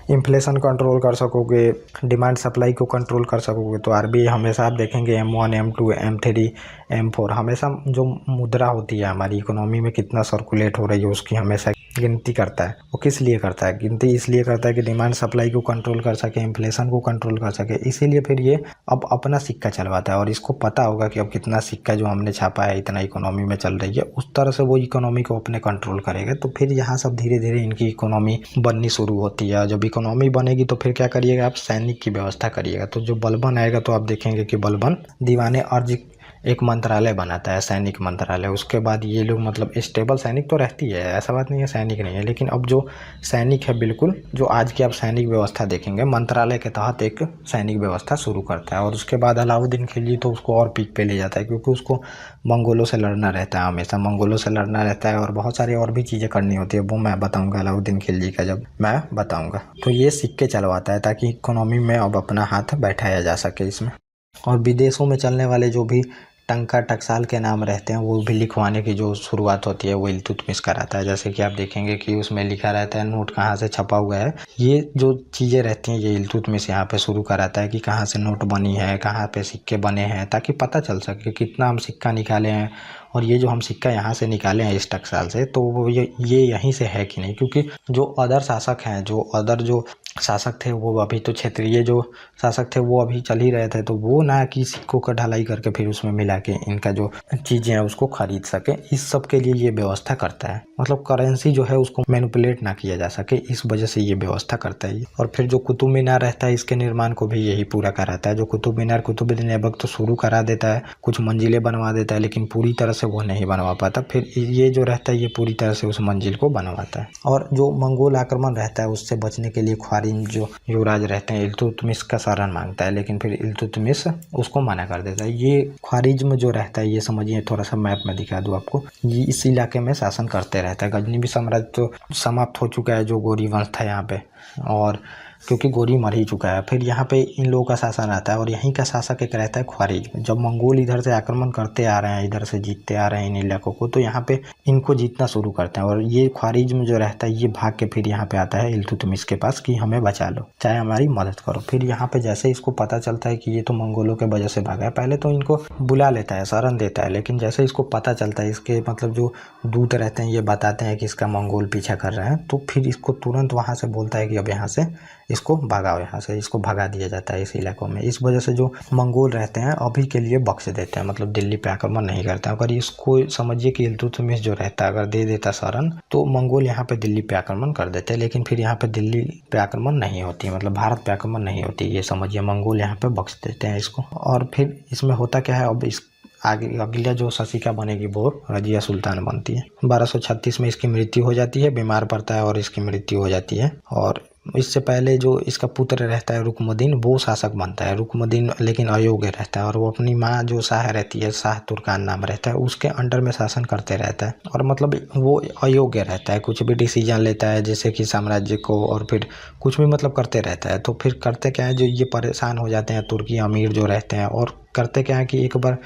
इन्फ्लेशन कंट्रोल कर सकोगे, डिमांड सप्लाई को कंट्रोल कर सकोगे। तो आरबीआई हमेशा आप देखेंगे M1, M2, M3, M4 हमेशा जो मुद्रा होती है हमारी इकोनॉमी में कितना सर्कुलेट हो रही है उसकी हमेशा गिनती करता है। वो किस लिए करता है? गिनती इसलिए करता है कि डिमांड सप्लाई को कंट्रोल कर सके, इन्फ्लेशन को कंट्रोल कर सके। इसीलिए फिर ये अब अपना सिक्का चलवाता है और इसको पता होगा कि अब कितना सिक्का जो हमने छापा है इतना इकोनॉमी में चल रही है, उस तरह से वो इकोनॉमी को अपने कंट्रोल करेगा। तो फिर यहाँ सब धीरे धीरे इनकी इकोनॉमी बननी शुरू होती है। जब इकोनॉमी बनेगी तो फिर क्या करिएगा आप, सैनिक की व्यवस्था करिएगा। तो जो बलबन आएगा तो आप देखेंगे कि बलबन दीवाने अर्ज एक मंत्रालय बनाता है, सैनिक मंत्रालय। उसके बाद ये लोग मतलब स्टेबल सैनिक तो रहती है, ऐसा बात नहीं है सैनिक नहीं है, लेकिन अब जो सैनिक है बिल्कुल जो आज की आप सैनिक व्यवस्था देखेंगे, मंत्रालय के तहत एक सैनिक व्यवस्था शुरू करता है। और उसके बाद अलाउद्दीन खिलजी तो उसको और पीक पे ले जाता है, क्योंकि उसको मंगोलों से लड़ना रहता है, हमेशा मंगोलों से लड़ना रहता है और बहुत सारी और भी चीज़ें करनी होती है, वो मैं बताऊँगा अलाउद्दीन खिलजी का जब मैं बताऊँगा। तो ये सिक्के चलवाता है ताकि इकोनॉमी में अब अपना हाथ बैठाया जा सके इसमें। और विदेशों में चलने वाले जो भी टंका टकसाल के नाम रहते हैं वो भी लिखवाने की जो शुरुआत होती है वो इल्तुतमिश कराता है। जैसे कि आप देखेंगे कि उसमें लिखा रहता है नोट कहाँ से छपा हुआ है, ये जो चीज़ें रहती हैं ये इल्तुतमिश यहाँ पे शुरू कराता है कि कहाँ से नोट बनी है, कहाँ पे सिक्के बने हैं, ताकि पता चल सके कितना हम सिक्का निकाले हैं और ये जो हम सिक्का यहाँ से निकाले हैं इस टकसाल से, तो वो ये यहीं से है कि नहीं। क्योंकि जो अदर शासक हैं, जो शासक थे वो अभी तो क्षेत्रीय जो शासक थे वो अभी चल ही रहे थे, तो वो ना कि सिक्कों का ढलाई करके फिर उसमें मिला के इनका जो चीज़ें हैं उसको खरीद सके, इस सब के लिए ये व्यवस्था करता है। मतलब करेंसी जो है उसको मैनिपुलेट ना किया जा सके, इस वजह से ये व्यवस्था करता है। और फिर जो कुतुब मीनार रहता है इसके निर्माण को भी यही पूरा कराता है। जो कुतुब मीनार कुतुबुद्दीन ऐबक तो शुरू करा देता है, कुछ मंजिलें बनवा देता है, लेकिन पूरी तरह से वो नहीं बनवा पाता। फिर ये जो रहता है ये पूरी तरह से उस मंजिल को बनवाता है। और जो मंगोल आक्रमण रहता है उससे बचने के लिए ख्वारिज़्म जो युवराज रहते हैं इल्तुतमिश का शरण मांगता है, लेकिन फिर इल्तुतमिश उसको मना कर देता है। ये ख्वारिज़्म जो रहता है ये समझिए, थोड़ा सा मैप में दिखा दूँ आपको, ये इस इलाके में शासन करते रहता है। गजनीवी साम्राज्य तो समाप्त हो चुका है जो गौरी वंश था यहाँ पे, और क्योंकि गौरी मर ही चुका है। फिर यहाँ पे इन लोगों का शासन आता है और यहीं का शासक एक रहता है ख्वारिज़्म। जब मंगोल इधर से आक्रमण करते आ रहे हैं, इधर से जीतते आ रहे हैं इन इलाकों को, तो यहाँ पे इनको जीतना शुरू करते हैं और ये ख्वारिज़्म जो रहता है ये भाग के फिर यहाँ पे आता है इल्तुतमिश के पास कि हमें बचा लो, चाहे हमारी मदद करो। फिर यहाँ पे जैसे इसको पता चलता है कि ये तो मंगोलों के वजह से भागा है, पहले तो इनको बुला लेता है, शरण देता है, लेकिन जैसे इसको पता चलता है, इसके मतलब जो दूत रहते हैं ये बताते हैं कि इसका मंगोल पीछा कर रहे हैं, तो फिर इसको तुरंत वहाँ से बोलता है कि अब यहाँ से इसको भगाओ, यहाँ से इसको भगा दिया जाता है इस इलाकों में। इस वजह से जो मंगोल रहते हैं अभी के लिए बख्श देते हैं, मतलब दिल्ली पे आक्रमण नहीं करते हैं। अगर इसको समझिए कि इल्तुतमिश जो रहता है अगर दे देता शरण, तो मंगोल यहाँ पे दिल्ली पे आक्रमण कर देते हैं, लेकिन फिर यहाँ पे दिल्ली पे आक्रमण नहीं होती है, मतलब भारत पे आक्रमण नहीं होती, ये समझिए मंगोल यहाँ पे बख्श देते हैं इसको। और फिर इसमें होता क्या है, अब इस आगे अगला जो शासिका बनेगी वो रजिया सुल्तान बनती है। 1236 में इसकी मृत्यु हो जाती है, बीमार पड़ता है और इसकी मृत्यु हो जाती है। और इससे पहले जो इसका पुत्र रहता है रुकमुद्दीन, वो शासक बनता है। रुकमुद्दीन लेकिन अयोग्य रहता है और वो अपनी माँ जो शाह रहती है, शाह तुर्कान नाम रहता है, उसके अंडर में शासन करते रहता है। और मतलब वो अयोग्य रहता है, कुछ भी डिसीजन लेता है जैसे कि साम्राज्य को, और फिर कुछ भी मतलब करते रहता है। तो फिर करते क्या है, जो ये परेशान हो जाते हैं तुर्की अमीर जो रहते हैं, और करते क्या है कि एक बार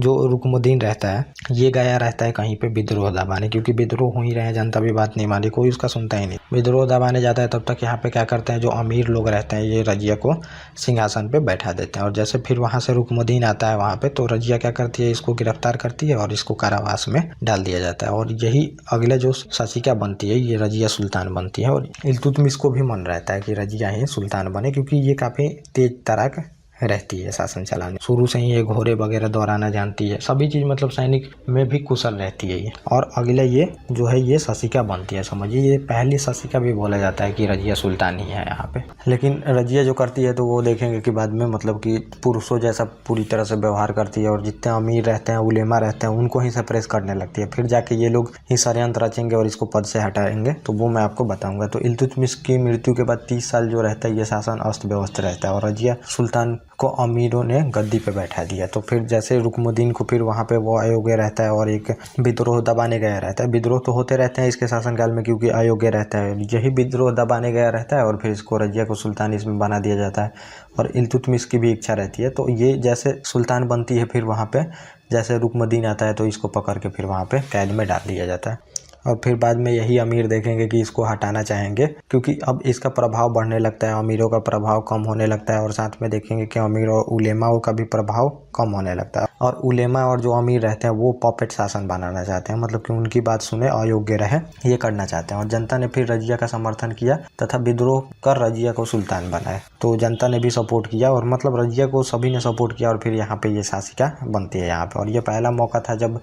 जो रुकमुद्दीन रहता है ये गया रहता है कहीं पे विद्रोह दबाने, क्योंकि विद्रोह हो ही रहे हैं, जनता भी बात नहीं मानी, कोई उसका सुनता ही नहीं। विद्रोह दबाने जाता है, तब तक यहाँ पे क्या करते हैं जो अमीर लोग रहते हैं ये रजिया को सिंहासन पे बैठा देते हैं। और जैसे फिर वहाँ से रुकमुद्दीन आता है वहाँ पे, तो रजिया क्या करती है, इसको गिरफ्तार करती है और इसको कारावास में डाल दिया जाता है। और यही अगले जो शासिका बनती है ये रजिया सुल्तान बनती है। और इल्तुतमिश को भी मन रहता है कि रजिया ही सुल्तान बने, क्योंकि ये काफ़ी तेज तराक रहती है शासन चलाने, शुरू से ही ये घोड़े वगैरह दौड़ाना जानती है, सभी चीज़ मतलब सैनिक में भी कुशल रहती है ये। और अगले ये जो है ये शासिका बनती है, समझिए ये पहली शासिका भी बोला जाता है कि रजिया सुल्तान ही है यहाँ पे। लेकिन रजिया जो करती है तो वो देखेंगे कि बाद में मतलब कि पुरुषों जैसा पूरी तरह से व्यवहार करती है, और जितने अमीर रहते हैं उलेमा रहते हैं उनको ही सप्रेस करने लगती है। फिर जाके ये लोग ही षड्यंत्र रचेंगे और इसको पद से हटाएंगे, तो वो मैं आपको बताऊँगा। तो इल्तुतमिश की मृत्यु के बाद 30 साल जो रहता है ये शासन अस्त व्यवस्था रहता है, और रजिया सुल्तान को अमीरों ने गद्दी पे बैठा दिया। तो फिर जैसे रुकमुद्दीन को फिर वहाँ पे वो अयोग्य रहता है और एक विद्रोह दबाने गया रहता है। विद्रोह तो होते रहते हैं इसके शासनकाल में, क्योंकि अयोग्य रहता है, यही विद्रोह दबाने गया रहता है और फिर इसको रजिया को सुल्तान इसमें बना दिया जाता है। और इल्तुतमिश की भी इच्छा रहती है, तो ये जैसे सुल्तान बनती है फिर वहाँ पे जैसे रुकमुद्दीन आता है तो इसको पकड़ के फिर वहाँ पे कैद में डाल दिया जाता है। और फिर बाद में यही अमीर देखेंगे कि इसको हटाना चाहेंगे, क्योंकि अब इसका प्रभाव बढ़ने लगता है, अमीरों का प्रभाव कम होने लगता है। और साथ में देखेंगे कि अमीर और उलेमाओं का भी प्रभाव कम होने लगता है। और उलेमा और जो अमीर रहते हैं वो पॉपेट शासन बनाना चाहते हैं, मतलब कि उनकी बात सुने, अयोग्य रहे, ये करना चाहते हैं। और जनता ने फिर रजिया का समर्थन किया तथा विद्रोह कर रजिया को सुल्तान बनाए। तो जनता ने भी सपोर्ट किया, और मतलब रजिया को सभी ने सपोर्ट किया, और फिर यहाँ पे ये शासिका बनती है यहाँ पे। और ये पहला मौका था जब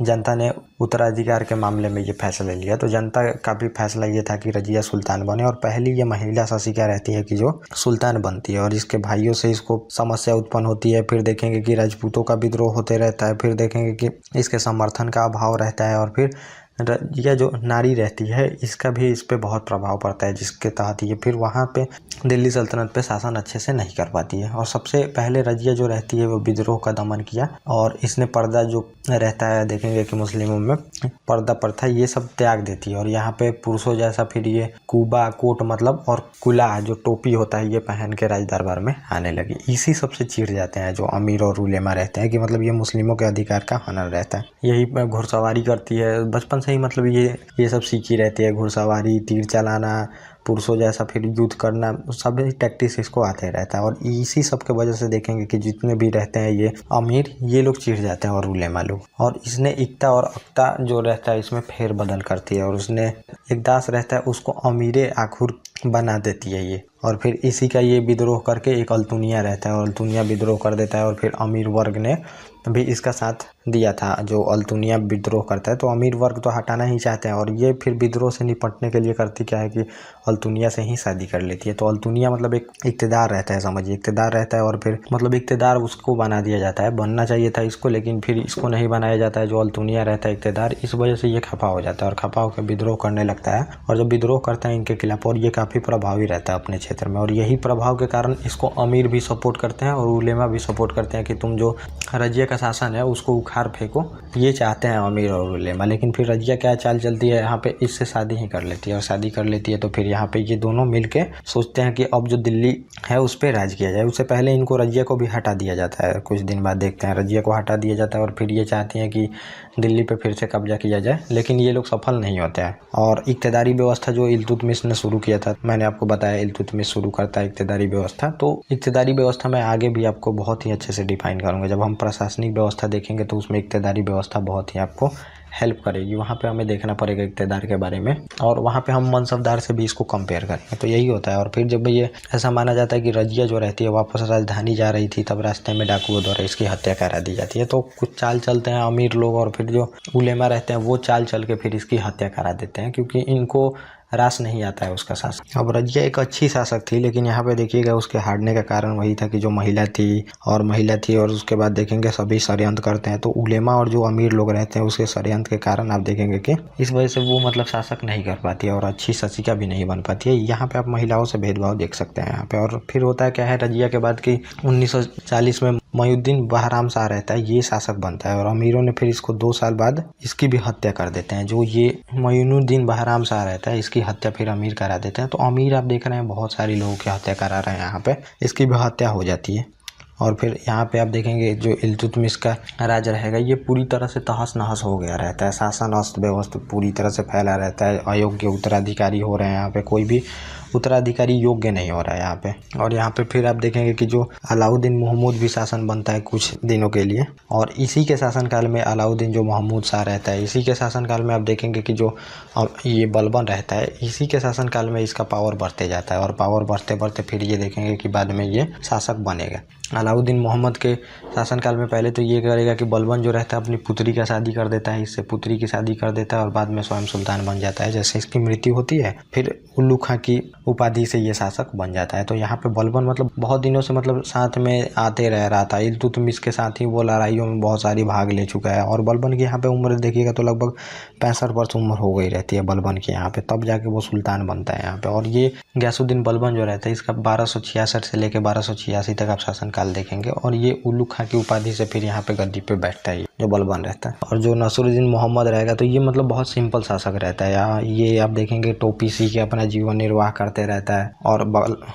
जनता ने उत्तराधिकार के मामले में ये फैसला लिया। तो जनता का भी फैसला ये था कि रजिया सुल्तान बने और पहली ये महिला शासिका रहती है कि जो सुल्तान बनती है। और इसके भाइयों से इसको समस्या उत्पन्न होती है। फिर देखेंगे कि राजपूतों का विद्रोह होते रहता है। फिर देखेंगे कि इसके समर्थन का अभाव रहता है। और फिर रजिया जो नारी रहती है इसका भी इस पे बहुत प्रभाव पड़ता है, जिसके तहत ये फिर वहाँ पे दिल्ली सल्तनत पे शासन अच्छे से नहीं कर पाती है। और सबसे पहले रजिया जो रहती है वो विद्रोह का दमन किया और इसने पर्दा जो रहता है, देखेंगे कि मुस्लिमों में पर्दा प्रथा ये सब त्याग देती है। और यहाँ पे पुरुषों जैसा फिर ये कुबा कोट मतलब और कुला जो टोपी होता है ये पहन के राज दरबार में आने लगी। इसी सबसे चिढ़ जाते हैं जो अमीर और उलेमा रहते हैं कि मतलब ये मुस्लिमों के अधिकार का हनन रहता है। यही घुड़सवारी करती है बचपन से ही, मतलब ये सब सीखी रहती है, घुड़सवारी, तीर चलाना, पुरुषों जैसा फिर युद्ध करना, सभी टैक्टिक्स इसको आते रहता है। और इसी सब के वजह से देखेंगे कि जितने भी रहते हैं ये अमीर ये लोग चिढ़ जाते हैं और उलेमा लोग। और इसने इक्ता और अक्ता जो रहता है इसमें फेर बदल करती है और उसने एक दास रहता है उसको अमीरे आखुर बना देती है ये। और फिर इसी का ये विद्रोह करके एक अल्तुनिया रहता है और अल्तुनिया विद्रोह कर देता है। और फिर अमीर वर्ग ने भी इसका साथ दिया था, जो अल्तुनिया विद्रोह करता है तो अमीर वर्ग तो हटाना ही चाहते हैं। और ये फिर विद्रोह से निपटने के लिए करती क्या है कि अल्तुनिया से ही शादी कर लेती है। तो अल्तुनिया मतलब एक इक़्तिदार रहता है, समझिए इक़्तिदार रहता है। और फिर मतलब इक़्तिदार उसको बना दिया जाता है, बनना चाहिए था इसको लेकिन फिर इसको नहीं बनाया जाता है, जो अल्तुनिया रहता है इक़्तिदार। इस वजह से ये खफा हो जाता है और खफा होकर विद्रोह करने लगता है। और जब विद्रोह करता है इनके खिलाफ और ये काफ़ी प्रभावी रहता है अपने क्षेत्र में। और यही प्रभाव के कारण इसको अमीर भी सपोर्ट करते हैं और उलेमा भी सपोर्ट करते हैं कि तुम जो रजिया का शासन है उसको उखाड़ फेंको, ये चाहते हैं अमीर और उलेमा। लेकिन फिर रजिया क्या चाल चलती है यहाँ पे, इससे शादी ही कर लेती है। और शादी कर लेती है तो फिर यहाँ पे ये दोनों मिलके सोचते हैं कि अब जो दिल्ली है उस पर राज किया जाए। उससे पहले इनको रजिया को भी हटा दिया जाता है, कुछ दिन बाद देखते हैं रजिया को हटा दिया जाता है। और फिर ये चाहती हैं कि दिल्ली पे फिर से कब्जा किया जाए, लेकिन ये लोग सफल नहीं होते हैं। और इक़्तिदारी व्यवस्था जो इल्तुतमिश ने शुरू किया था, मैंने आपको बताया इल्तुतमिश शुरू करता है इक़्तिदारी व्यवस्था। तो इक़्तिदारी व्यवस्था मैं आगे भी आपको बहुत ही अच्छे से डिफाइन करूँगा। जब हम प्रशासनिक व्यवस्था देखेंगे तो उसमें इक़्तिदारी व्यवस्था बहुत ही आपको हेल्प करेगी। वहाँ पे हमें देखना पड़ेगा इक़्तिदार के बारे में और वहाँ पे हम मनसबदार से भी इसको कंपेयर करेंगे, तो यही होता है। और फिर जब ये ऐसा माना जाता है कि रजिया जो रहती है वापस राजधानी जा रही थी, तब रास्ते में डाकुओं द्वारा इसकी हत्या करा दी जाती है। तो कुछ चाल चलते हैं अमीर लोग और फिर जो उलेमा रहते हैं वो चाल चल के फिर इसकी हत्या करा देते हैं, क्योंकि इनको रास नहीं आता है उसका शासन। अब रजिया एक अच्छी शासक थी, लेकिन यहाँ पे देखिएगा उसके हारने का कारण वही था कि जो महिला थी और उसके बाद देखेंगे सभी षड्यंत्र करते हैं। तो उलेमा और जो अमीर लोग रहते हैं उसके षड्यंत्र के कारण आप देखेंगे कि इस वजह से वो मतलब शासक नहीं कर पाती है और अच्छी शासिका भी नहीं बन पाती है। यहाँ पे आप महिलाओं से भेदभाव देख सकते हैं यहाँ पे। और फिर होता है क्या है, रजिया के बाद कि 1940 में मोइनुद्दीन बहराम शाह रहता है, ये शासक बनता है और अमीरों ने फिर इसको 2 साल बाद इसकी भी हत्या कर देते हैं। जो ये मोइनुद्दीन बहराम शाह रहता है इसकी हत्या फिर अमीर करा देते हैं। तो अमीर आप देख रहे हैं बहुत सारे लोगों की हत्या करा रहे हैं यहाँ पे, इसकी भी हत्या हो जाती है। और फिर यहाँ पे आप देखेंगे जो इल्तुतमिश का राज रहेगा ये पूरी तरह से तहस नहस हो गया रहता है, शासन अस्त व्यवस्था पूरी तरह से फैला रहता है, अयोग्य उत्तराधिकारी हो रहे हैं यहाँ पे, कोई भी उत्तराधिकारी योग्य नहीं हो रहा है यहाँ पे। और यहाँ पे फिर आप देखेंगे कि जो अलाउद्दीन महमूद भी शासन बनता है कुछ दिनों के लिए। और इसी के शासनकाल में अलाउद्दीन जो महमूद शाह रहता है, इसी के शासनकाल में आप देखेंगे कि जो ये बलबन रहता है, इसी के शासनकाल में इसका पावर बढ़ते जाता है। और पावर बढ़ते बढ़ते फिर ये देखेंगे कि बाद में ये शासक बनेगा। अलाउद्दीन मोहम्मद के शासनकाल में पहले तो ये करेगा कि बलबन जो रहता है अपनी पुत्री का शादी कर देता है, इससे पुत्री की शादी कर देता है और बाद में स्वयं सुल्तान बन जाता है। जैसे इसकी मृत्यु होती है फिर उल्लू खां की उपाधि से ये शासक बन जाता है। तो यहाँ पे बलबन मतलब बहुत दिनों से मतलब साथ में आते रह रहा था, इल्तुतमिश के साथ ही वो लड़ाइयों में बहुत सारी भाग ले चुका है। और बलबन की यहाँ पे उम्र देखिएगा तो लगभग 65 वर्ष उम्र हो गई रहती है बलबन की यहाँ पे, तब जाके वो सुल्तान बनता है यहाँ पे। और ये गयासुद्दीन बलबन जो रहता है इसका 1266 से लेकर 1286 तक आप शासनकाल देखेंगे। और ये उल्लू खां की उपाधि से फिर यहाँ पे गद्दी पे बैठता है जो बलबन रहता है। और जो नसरुद्दीन मोहम्मद रहेगा तो ये मतलब बहुत सिंपल शासक रहता है। यहाँ ये आप देखेंगे टोपी सी के अपना जीवन निर्वाह करते रहता है। और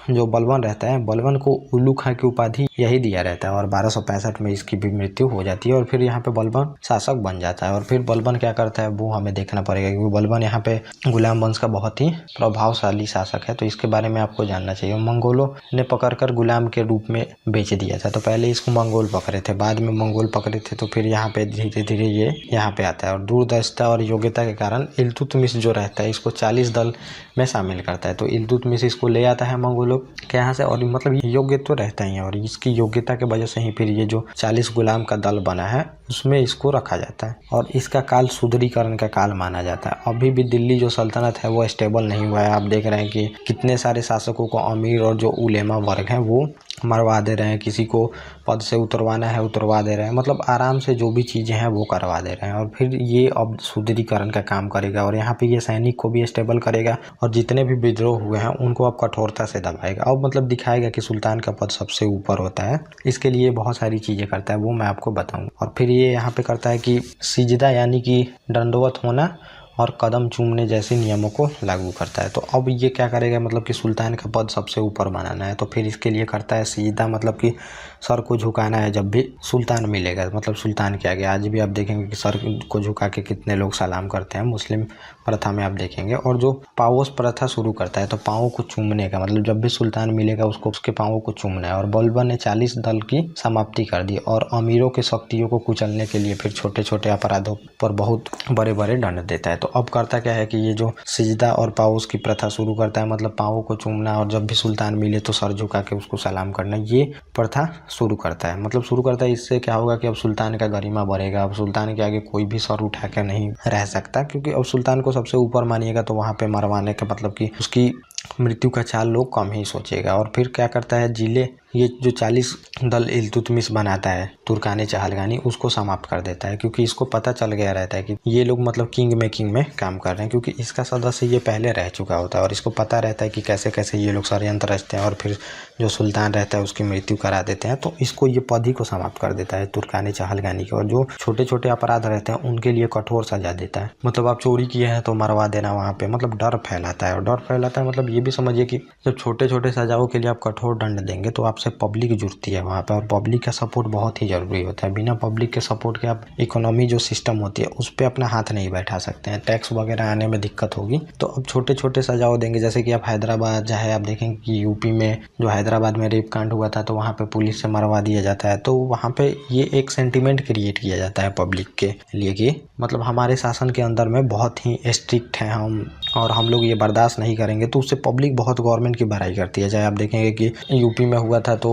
जो बलबन रहता है, बलबन को उल्लू खां की उपाधि यही दिया रहता है। और 1265 में इसकी भी मृत्यु हो जाती है और फिर यहाँ पे बलबन शासक बन जाता है। और फिर बलबन क्या करता है वो हमें देखना पड़ेगा, क्योंकि बलबन यहाँ पे गुलाम वंश का बहुत ही प्रभावशाली शासक है, तो इसके बारे में आपको जानना चाहिए। मंगोलों ने पकड़कर गुलाम के रूप में बेच दिया था। तो पहले इसको मंगोल पकड़े थे, बाद में मंगोल पकड़े थे तो फिर यहाँ पे धीरे धीरे ये यहाँ पे आता है और दूरदर्शिता और योग्यता के कारण इल्तुतमिश जो रहता है इसको 40 दल में शामिल करता है। तो इल्तुतमिश इसको ले आता है मंगोलों के यहाँ से और मतलब योग्य तो रहता ही है और इसकी योग्यता के वजह से ही फिर ये जो 40 गुलाम का दल बना है उसमें इसको रखा जाता है और इसका काल सुदृढ़ीकरण का काल माना जाता है। अभी भी दिल्ली जो सल्तनत है वो स्टेबल नहीं हुआ है। आप देख रहे हैं कि कितने सारे शासकों को अमीर और जो उलेमा वर्ग हैं वो मरवा दे रहे हैं, किसी को पद से उतरवाना है उतरवा दे रहे हैं, मतलब आराम से जो भी चीज़ें हैं वो करवा दे रहे हैं। और फिर ये अब सुदृढ़ीकरण का काम करेगा और यहाँ पे ये सैनिक को भी स्टेबल करेगा और जितने भी विद्रोह हुए हैं उनको अब कठोरता से दबाएगा। अब मतलब दिखाएगा कि सुल्तान का पद सबसे ऊपर होता है। इसके लिए बहुत सारी चीज़ें करता है वो मैं आपको बताऊँगा। और फिर ये यहाँ पे करता है कि सिजदा यानी कि दंडवत होना और कदम चूमने जैसे नियमों को लागू करता है। तो अब ये क्या करेगा, मतलब कि सुल्तान का पद सबसे ऊपर बनाना है। तो फिर इसके लिए करता है सीधा, मतलब कि सर को झुकाना है जब भी सुल्तान मिलेगा, मतलब सुल्तान के आगे। आज भी आप देखेंगे कि सर को झुका के कितने लोग सलाम करते हैं मुस्लिम प्रथा में आप देखेंगे। और जो पावोस प्रथा शुरू करता है तो पाँव को चूमने का, मतलब जब भी सुल्तान मिलेगा उसको उसके पाँव को चूमना है। और बलबन ने 40 दल की समाप्ति कर दी और अमीरों के शक्तियों को कुचलने के लिए फिर छोटे छोटे अपराधों पर बहुत बड़े बड़े दंड देता है। तो अब करता क्या है कि ये जो सिजदा और पाउस की प्रथा शुरू करता है, मतलब पाँव को चूमना और जब भी सुल्तान मिले तो सर झुका के उसको सलाम करना, ये प्रथा शुरू करता है। मतलब शुरू करता है, इससे क्या होगा कि अब सुल्तान का गरिमा बढ़ेगा। अब सुल्तान के आगे कोई भी सर उठा कर नहीं रह सकता, क्योंकि अब सुल्तान को सबसे ऊपर मानिएगा तो वहाँ पे मरवाने का मतलब कि उसकी मृत्यु का चाल लोग कम ही सोचेगा। और फिर क्या करता है, जिले ये जो 40 दल इल्तुतमिश बनाता है तुर्कानी चहलगानी, उसको समाप्त कर देता है, क्योंकि इसको पता चल गया रहता है कि ये लोग मतलब किंग मेकिंग में काम कर रहे हैं, क्योंकि इसका सदस्य ये पहले रह चुका होता है और इसको पता रहता है कि कैसे कैसे ये लोग षड्यंत्र रचते हैं और फिर जो सुल्तान रहता है उसकी मृत्यु करा देते हैं। तो इसको ये पद ही को समाप्त कर देता है तुर्कानी चहलगानी के। और जो छोटे छोटे अपराध रहते हैं उनके लिए कठोर सजा देता है। मतलब आप चोरी किए हैं तो मरवा देना वहाँ पे, मतलब डर फैलाता है। और डर फैलाता है मतलब ये भी समझिए कि जब छोटे छोटे सजाओं के लिए आप कठोर दंड देंगे तो आपसे पब्लिक जुड़ती है वहाँ पे, और पब्लिक का सपोर्ट बहुत ही जरूरी होता है। बिना पब्लिक के सपोर्ट के आप इकोनॉमी जो सिस्टम होती है उस पर अपना हाथ नहीं बैठा सकते हैं, टैक्स वगैरह आने में दिक्कत होगी। तो अब छोटे छोटे सजाओ देंगे, जैसे कि आप हैदराबाद चाहे आप देखेंगे कि यूपी में जो हैदराबाद में रेप कांड हुआ था तो वहाँ पे पुलिस से मरवा दिया जाता है। तो वहाँ पे ये एक सेंटिमेंट क्रिएट किया जाता है पब्लिक के लिए कि मतलब हमारे शासन के अंदर में बहुत ही स्ट्रिक्ट हैं हम और हम लोग ये बर्दाश्त नहीं करेंगे। तो उससे पब्लिक बहुत गवर्नमेंट की बड़ाई करती है। चाहे आप देखेंगे कि यूपी में हुआ था तो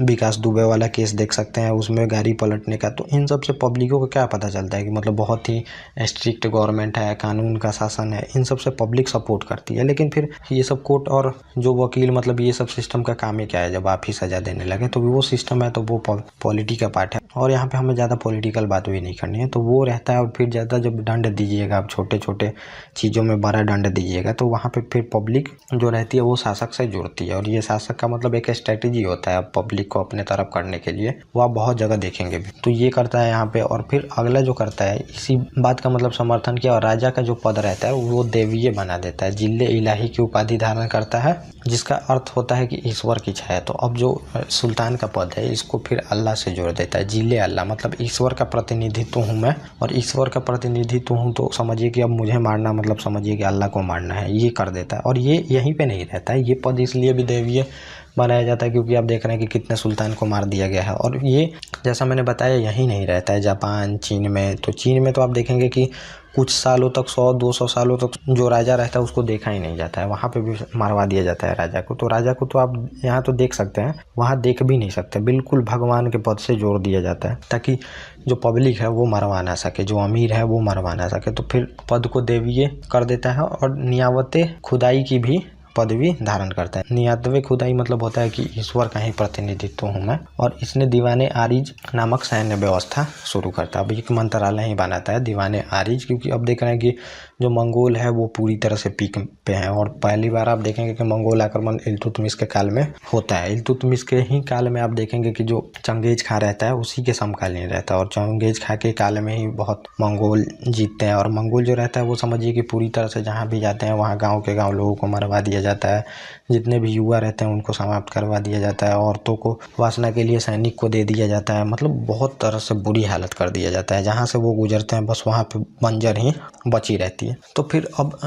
विकास दुबे वाला केस देख सकते हैं, उसमें गाड़ी पलटने का। तो इन सब से पब्लिकों को क्या पता चलता है कि मतलब बहुत ही स्ट्रिक्ट गवर्नमेंट है, कानून का शासन है। इन सब से पब्लिक सपोर्ट करती है। लेकिन फिर ये सब कोर्ट और जो वकील, मतलब ये सब सिस्टम का काम ही क्या है, जब आप ही सजा देने लगे तो वो सिस्टम है, तो वो पॉलिटी का पार्ट है। और यहाँ पे हमें ज़्यादा पॉलिटिकल बात भी नहीं करनी है, तो वो रहता है। और फिर ज़्यादा जब दंड दीजिएगा आप छोटे छोटे चीज़ों में बड़ा दंड दीजिएगा तो वहाँ पे फिर पब्लिक जो रहती है वो शासक से जुड़ती है। और ये शासक का मतलब एक स्ट्रेटेजी होता है पब्लिक को अपने तरफ करने के लिए, वो आप बहुत जगह देखेंगे भी। तो ये करता है यहाँ पे। और फिर अगला जो करता है इसी बात का मतलब समर्थन किया, और राजा का जो पद रहता है वो देवीय बना देता है। जिले इलाही की उपाधि धारण करता है, जिसका अर्थ होता है कि ईश्वर की छाया। तो अब जो सुल्तान का पद है इसको फिर अल्लाह से जोड़ देता है। जिले अल्लाह, मतलब ईश्वर का प्रतिनिधित्व हूँ मैं, और ईश्वर का प्रतिनिधित्व हूँ तो समझिए कि अब मुझे मारना मतलब समझिए कि अल्लाह को मारना है, ये कर देता है। और ये यहीं पे नहीं रहता है, ये पद इसलिए भी देवीय बनाया जाता है क्योंकि आप देख रहे हैं कि कितने सुल्तान को मार दिया गया है। और ये जैसा मैंने बताया यहीं नहीं रहता है, जापान, चीन में। तो चीन में तो आप देखेंगे कि कुछ सालों तक 100-200 सालों तक जो राजा रहता है उसको देखा ही नहीं जाता है, वहाँ पे भी मारवा दिया जाता है राजा को। तो राजा को तो आप यहाँ तो देख सकते हैं, वहाँ देख भी नहीं सकते, बिल्कुल भगवान के पद से जोड़ दिया जाता है ताकि जो पब्लिक है वो मरवा ना सके, जो अमीर है वो मरवा ना सके। तो फिर पद को देवीय कर देता है और नियावते खुदाई की भी पदवी धारण करता है। नियातवे खुदाई मतलब होता है कि ईश्वर का ही प्रतिनिधित्व हूँ मैं। और इसने दीवाने आरिज नामक सैन्य व्यवस्था शुरू करता है। अब एक मंत्रालय ही बनाता है दीवाने आरिज, क्योंकि अब देख रहे हैं कि जो मंगोल है वो पूरी तरह से पीक पे हैं। और पहली बार आप देखेंगे कि मंगोल आक्रमण इल्तुतमिश के काल में होता है। इल्तुतमिश के ही काल में आप देखेंगे कि जो चंगेज खां रहता है उसी के समकालीन रहता है, और चंगेज खां के काल में ही बहुत मंगोल जीतते हैं। और मंगोल जो रहता है वो समझिए कि पूरी तरह से जहाँ भी जाते हैं वहाँ गाँव के गाँव लोगों को मरवा दिया जाता है, जितने भी युवा रहते हैं उनको समाप्त करवा दिया जाता है, औरतों को वासना के लिए सैनिक को दे दिया जाता है। मतलब बहुत तरह से बुरी हालत कर दिया जाता है। जहाँ से वो गुजरते हैं बस वहाँ पे बंजर ही बची रहती है। चाहिए। तो फिर अब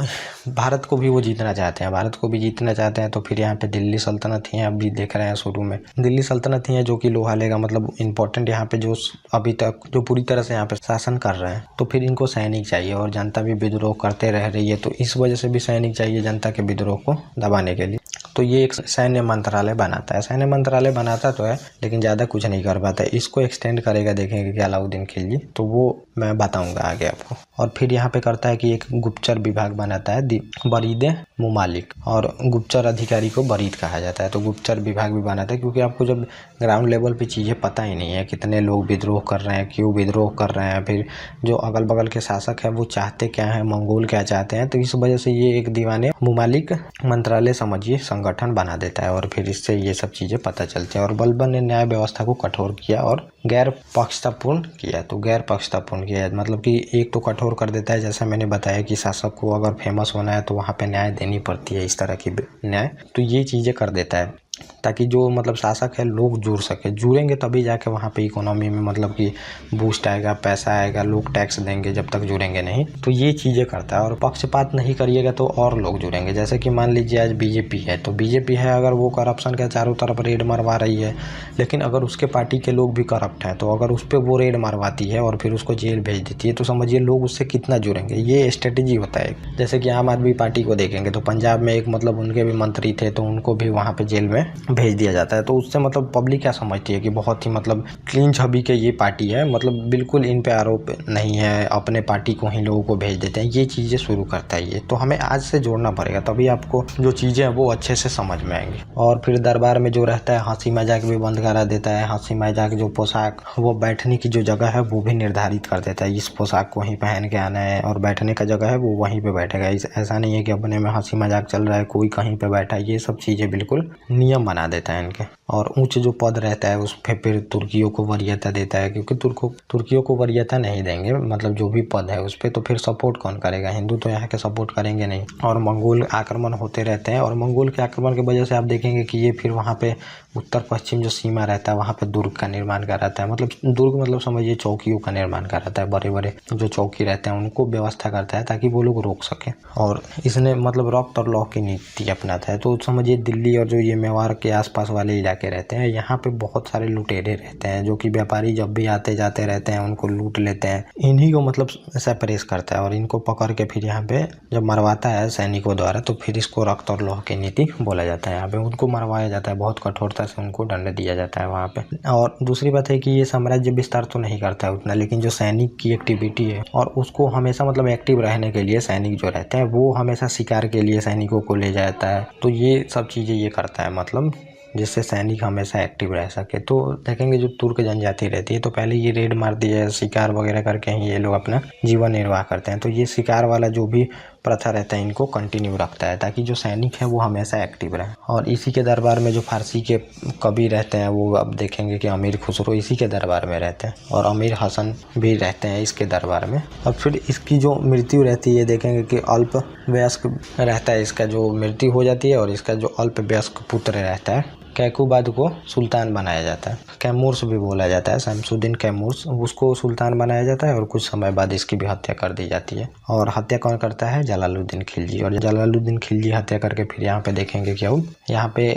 भारत को भी वो जीतना चाहते हैं, भारत को भी जीतना चाहते हैं। तो फिर यहाँ पे दिल्ली सल्तनत ही है, अभी देख रहे हैं शुरू में दिल्ली सल्तनत ही है जो कि लोहा लेगा, मतलब इम्पोर्टेंट यहाँ पे जो अभी तक जो पूरी तरह से यहाँ पे शासन कर रहे हैं। तो फिर इनको सैनिक चाहिए और जनता भी विद्रोह करते रह रही है, तो इस वजह से भी सैनिक चाहिए जनता के विद्रोह को दबाने के लिए। तो ये एक सैन्य मंत्रालय बनाता है, सैन्य मंत्रालय बनाता तो है लेकिन ज़्यादा कुछ नहीं कर पाता है। इसको एक्सटेंड करेगा देखेंगे कि अलाउद्दीन खिलजी, तो वो मैं बताऊंगा आगे आपको। और फिर यहाँ पे करता है कि एक गुप्तचर विभाग बनाता है बरीदे मुमालिक, और गुप्तचर अधिकारी को बरीद कहा जाता है। तो गुप्तचर विभाग भी बनाता है क्योंकि आपको जब ग्राउंड लेवल पे चीज़ें पता ही नहीं है, कितने लोग विद्रोह कर रहे हैं, क्यों विद्रोह कर रहे हैं, फिर जो अगल बगल के शासक है वो चाहते क्या है, मंगोल क्या चाहते हैं, तो इस वजह से ये एक दीवाने मुमालिक मंत्रालय समझिए संगठन बना देता है और फिर इससे ये सब चीज़ें पता चलती हैं। और बलबन ने न्याय व्यवस्था को कठोर किया और गैर पक्षतापूर्ण किया। तो गैर पक्षतापूर्ण किया मतलब कि एक तो कठोर कर देता है, जैसा मैंने बताया कि शासक को अगर फेमस होना है तो वहाँ पे न्याय देनी पड़ती है, इस तरह की न्याय, तो ये चीज़ें कर देता है ताकि जो मतलब शासक है लोग जुड़ सके, जुड़ेंगे तभी जाके वहाँ पे इकोनॉमी में मतलब कि बूस्ट आएगा, पैसा आएगा, लोग टैक्स देंगे, जब तक जुड़ेंगे नहीं। तो ये चीज़ें करता है और पक्षपात नहीं करिएगा तो और लोग जुड़ेंगे। जैसे कि मान लीजिए आज बीजेपी है, तो बीजेपी है अगर वो करप्शन के चारों तरफ रेड मरवा रही है, लेकिन अगर उसके पार्टी के लोग भी करप्ट हैं तो अगर उस पर वो रेड मरवाती है और फिर उसको जेल भेज देती है, तो समझिए लोग उससे कितना जुड़ेंगे। ये स्ट्रेटेजी होता है। जैसे कि आम आदमी पार्टी को देखेंगे तो पंजाब में एक मतलब उनके भी मंत्री थे, तो उनको भी वहाँ पे जेल में भेज दिया जाता है। तो उससे मतलब पब्लिक क्या समझती है कि बहुत ही मतलब क्लीन छवि के ये पार्टी है, मतलब बिल्कुल इन पे आरोप नहीं है, अपने पार्टी को ही लोगों को भेज देते हैं। ये चीज़ें शुरू करता है ये, तो हमें आज से जोड़ना पड़ेगा तभी आपको जो चीज़ें हैं वो अच्छे से समझ में आएंगी। और फिर दरबार में जो रहता है हंसी मजाक भी बंद करा देता है। हंसी मजाक जो पोशाक, वो बैठने की जो जगह है वो भी निर्धारित कर देता है, इस पोशाक को ही पहन के आना है और बैठने का जगह है वो वहीं पे बैठेगा। ऐसा नहीं है कि अपने में हंसी मजाक चल रहा है कोई कहीं पे बैठा है, ये सब चीज़ें बिल्कुल नियम बना देता है इनके। और ऊंच जो पद रहता है उस पे फिर तुर्कियों को वरीयता देता है, क्योंकि तुर्कियों को वरीयता नहीं देंगे, मतलब जो भी पद है उस पे, तो फिर सपोर्ट कौन करेगा, हिंदू तो यहाँ के सपोर्ट करेंगे नहीं। और मंगोल आक्रमण होते रहते हैं और मंगोल के आक्रमण की वजह से आप देखेंगे कि ये फिर वहाँ पे उत्तर पश्चिम जो सीमा रहता है वहाँ पे दुर्ग का निर्माण कराता है। मतलब दुर्ग मतलब समझिए चौकियों का निर्माण कराता है, बड़े बड़े जो चौकी रहते हैं उनको व्यवस्था करता है ताकि वो लोग रोक सकें। और इसने मतलब रॉक और लॉ की नीति अपनाता है। तो समझिए दिल्ली और जो ये मेवाड़ के आसपास वाले इलाके रहते हैं, यहाँ पे बहुत सारे लुटेरे रहते हैं जो कि व्यापारी जब भी आते जाते रहते हैं उनको लूट लेते हैं। इन्हीं को मतलब सेपरेस करता है और इनको पकड़ के फिर यहाँ पे जब मरवाता है सैनिकों द्वारा, तो फिर इसको रक्त और लौह की नीति बोला जाता है। यहाँ पे उनको मरवाया जाता है, बहुत कठोरता से उनको दंड दिया जाता है वहाँ पे। और दूसरी बात है कि ये साम्राज्य विस्तार तो नहीं करता है उतना, लेकिन जो सैनिक की एक्टिविटी है और उसको हमेशा मतलब एक्टिव रहने के लिए सैनिक जो रहते हैं वो हमेशा शिकार के लिए सैनिकों को ले जाता है। तो ये सब चीज़ें ये करता है, मतलब जिससे सैनिक हमेशा एक्टिव रह सके। तो देखेंगे जो तुर्क जनजाति रहती है तो पहले ये रेड मारती है, शिकार वगैरह करके ही ये लोग अपना जीवन निर्वाह करते हैं। तो ये शिकार वाला जो भी प्रथा रहता है इनको कंटिन्यू रखता है ताकि जो सैनिक है वो हमेशा एक्टिव रहे। और इसी के दरबार में जो फारसी के कवि रहते हैं वो अब देखेंगे कि अमीर खुसरो इसी के दरबार में रहते हैं और अमीर हसन भी रहते हैं इसके दरबार में। और फिर इसकी जो मृत्यु रहती है देखेंगे कि अल्प वयस्क रहता है, इसका जो मृत्यु हो जाती है और इसका जो अल्प वयस्क पुत्र रहता है कैकुबाद को सुल्तान बनाया जाता है। कैमूर्स भी बोला जाता है, शमसुद्दीन कैमूर्स, उसको सुल्तान बनाया जाता है और कुछ समय बाद इसकी भी हत्या कर दी जाती है। और हत्या कौन करता है, जलालुद्दीन खिलजी। और जलालुद्दीन खिलजी हत्या करके फिर यहाँ पे देखेंगे कि अब यहाँ पे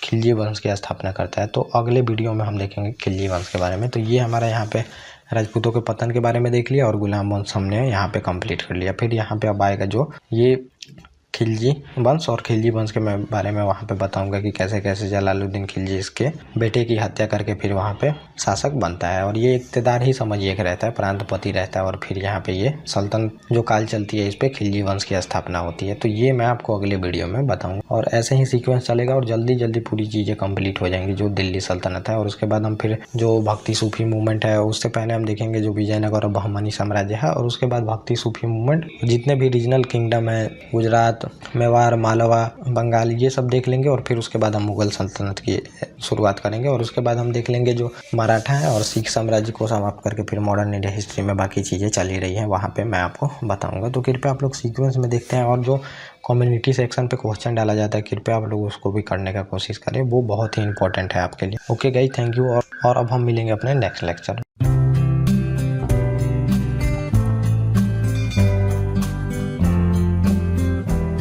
खिलजी वंश की स्थापना करता है। तो अगले वीडियो में हम देखेंगे खिलजी वंश के बारे में। तो ये हमारा यहाँ पे राजपूतों के पतन के बारे में देख लिया और गुलाम वंश हमने यहाँ पे कंप्लीट कर लिया। फिर यहाँ पे अब आएगा जो ये खिलजी वंश, और खिलजी वंश के मैं बारे में वहाँ पे बताऊंगा कि कैसे कैसे जलालुद्दीन खिलजी इसके बेटे की हत्या करके फिर वहाँ पे शासक बनता है। और ये इक़्तिदार ही समझिए एक रहता है, प्रांतपति रहता है और फिर यहाँ पे ये सल्तनत जो काल चलती है इस पे खिलजी वंश की स्थापना होती है। तो ये मैं आपको अगले वीडियो में बताऊँगा और ऐसे ही सीक्वेंस चलेगा और जल्दी जल्दी पूरी चीज़ें कम्प्लीट हो जाएंगी जो दिल्ली सल्तनत है। और उसके बाद हम फिर जो भक्ति सूफी मूवमेंट है उससे पहले हम देखेंगे जो विजयनगर और बहमनी साम्राज्य है, और उसके बाद भक्ति सूफी मूवमेंट, जितने भी रीजनल किंगडम है, गुजरात, मेवाड़, मालवा, बंगाल, ये सब देख लेंगे। और फिर उसके बाद हम मुगल सल्तनत की शुरुआत करेंगे और उसके बाद हम देख लेंगे जो मराठा है और सिख साम्राज्य को समाप्त करके फिर मॉडर्न इंडिया हिस्ट्री में बाकी चीज़ें चली रही हैं, वहाँ पे मैं आपको बताऊंगा। तो कृपया आप लोग सीक्वेंस में देखते हैं और जो कम्युनिटी सेक्शन पे क्वेश्चन डाला जाता है कृपया आप लोग उसको भी करने का कोशिश करें, वो बहुत ही इंपॉर्टेंट है आपके लिए। Okay guys, thank you. और अब हम मिलेंगे अपने नेक्स्ट लेक्चर।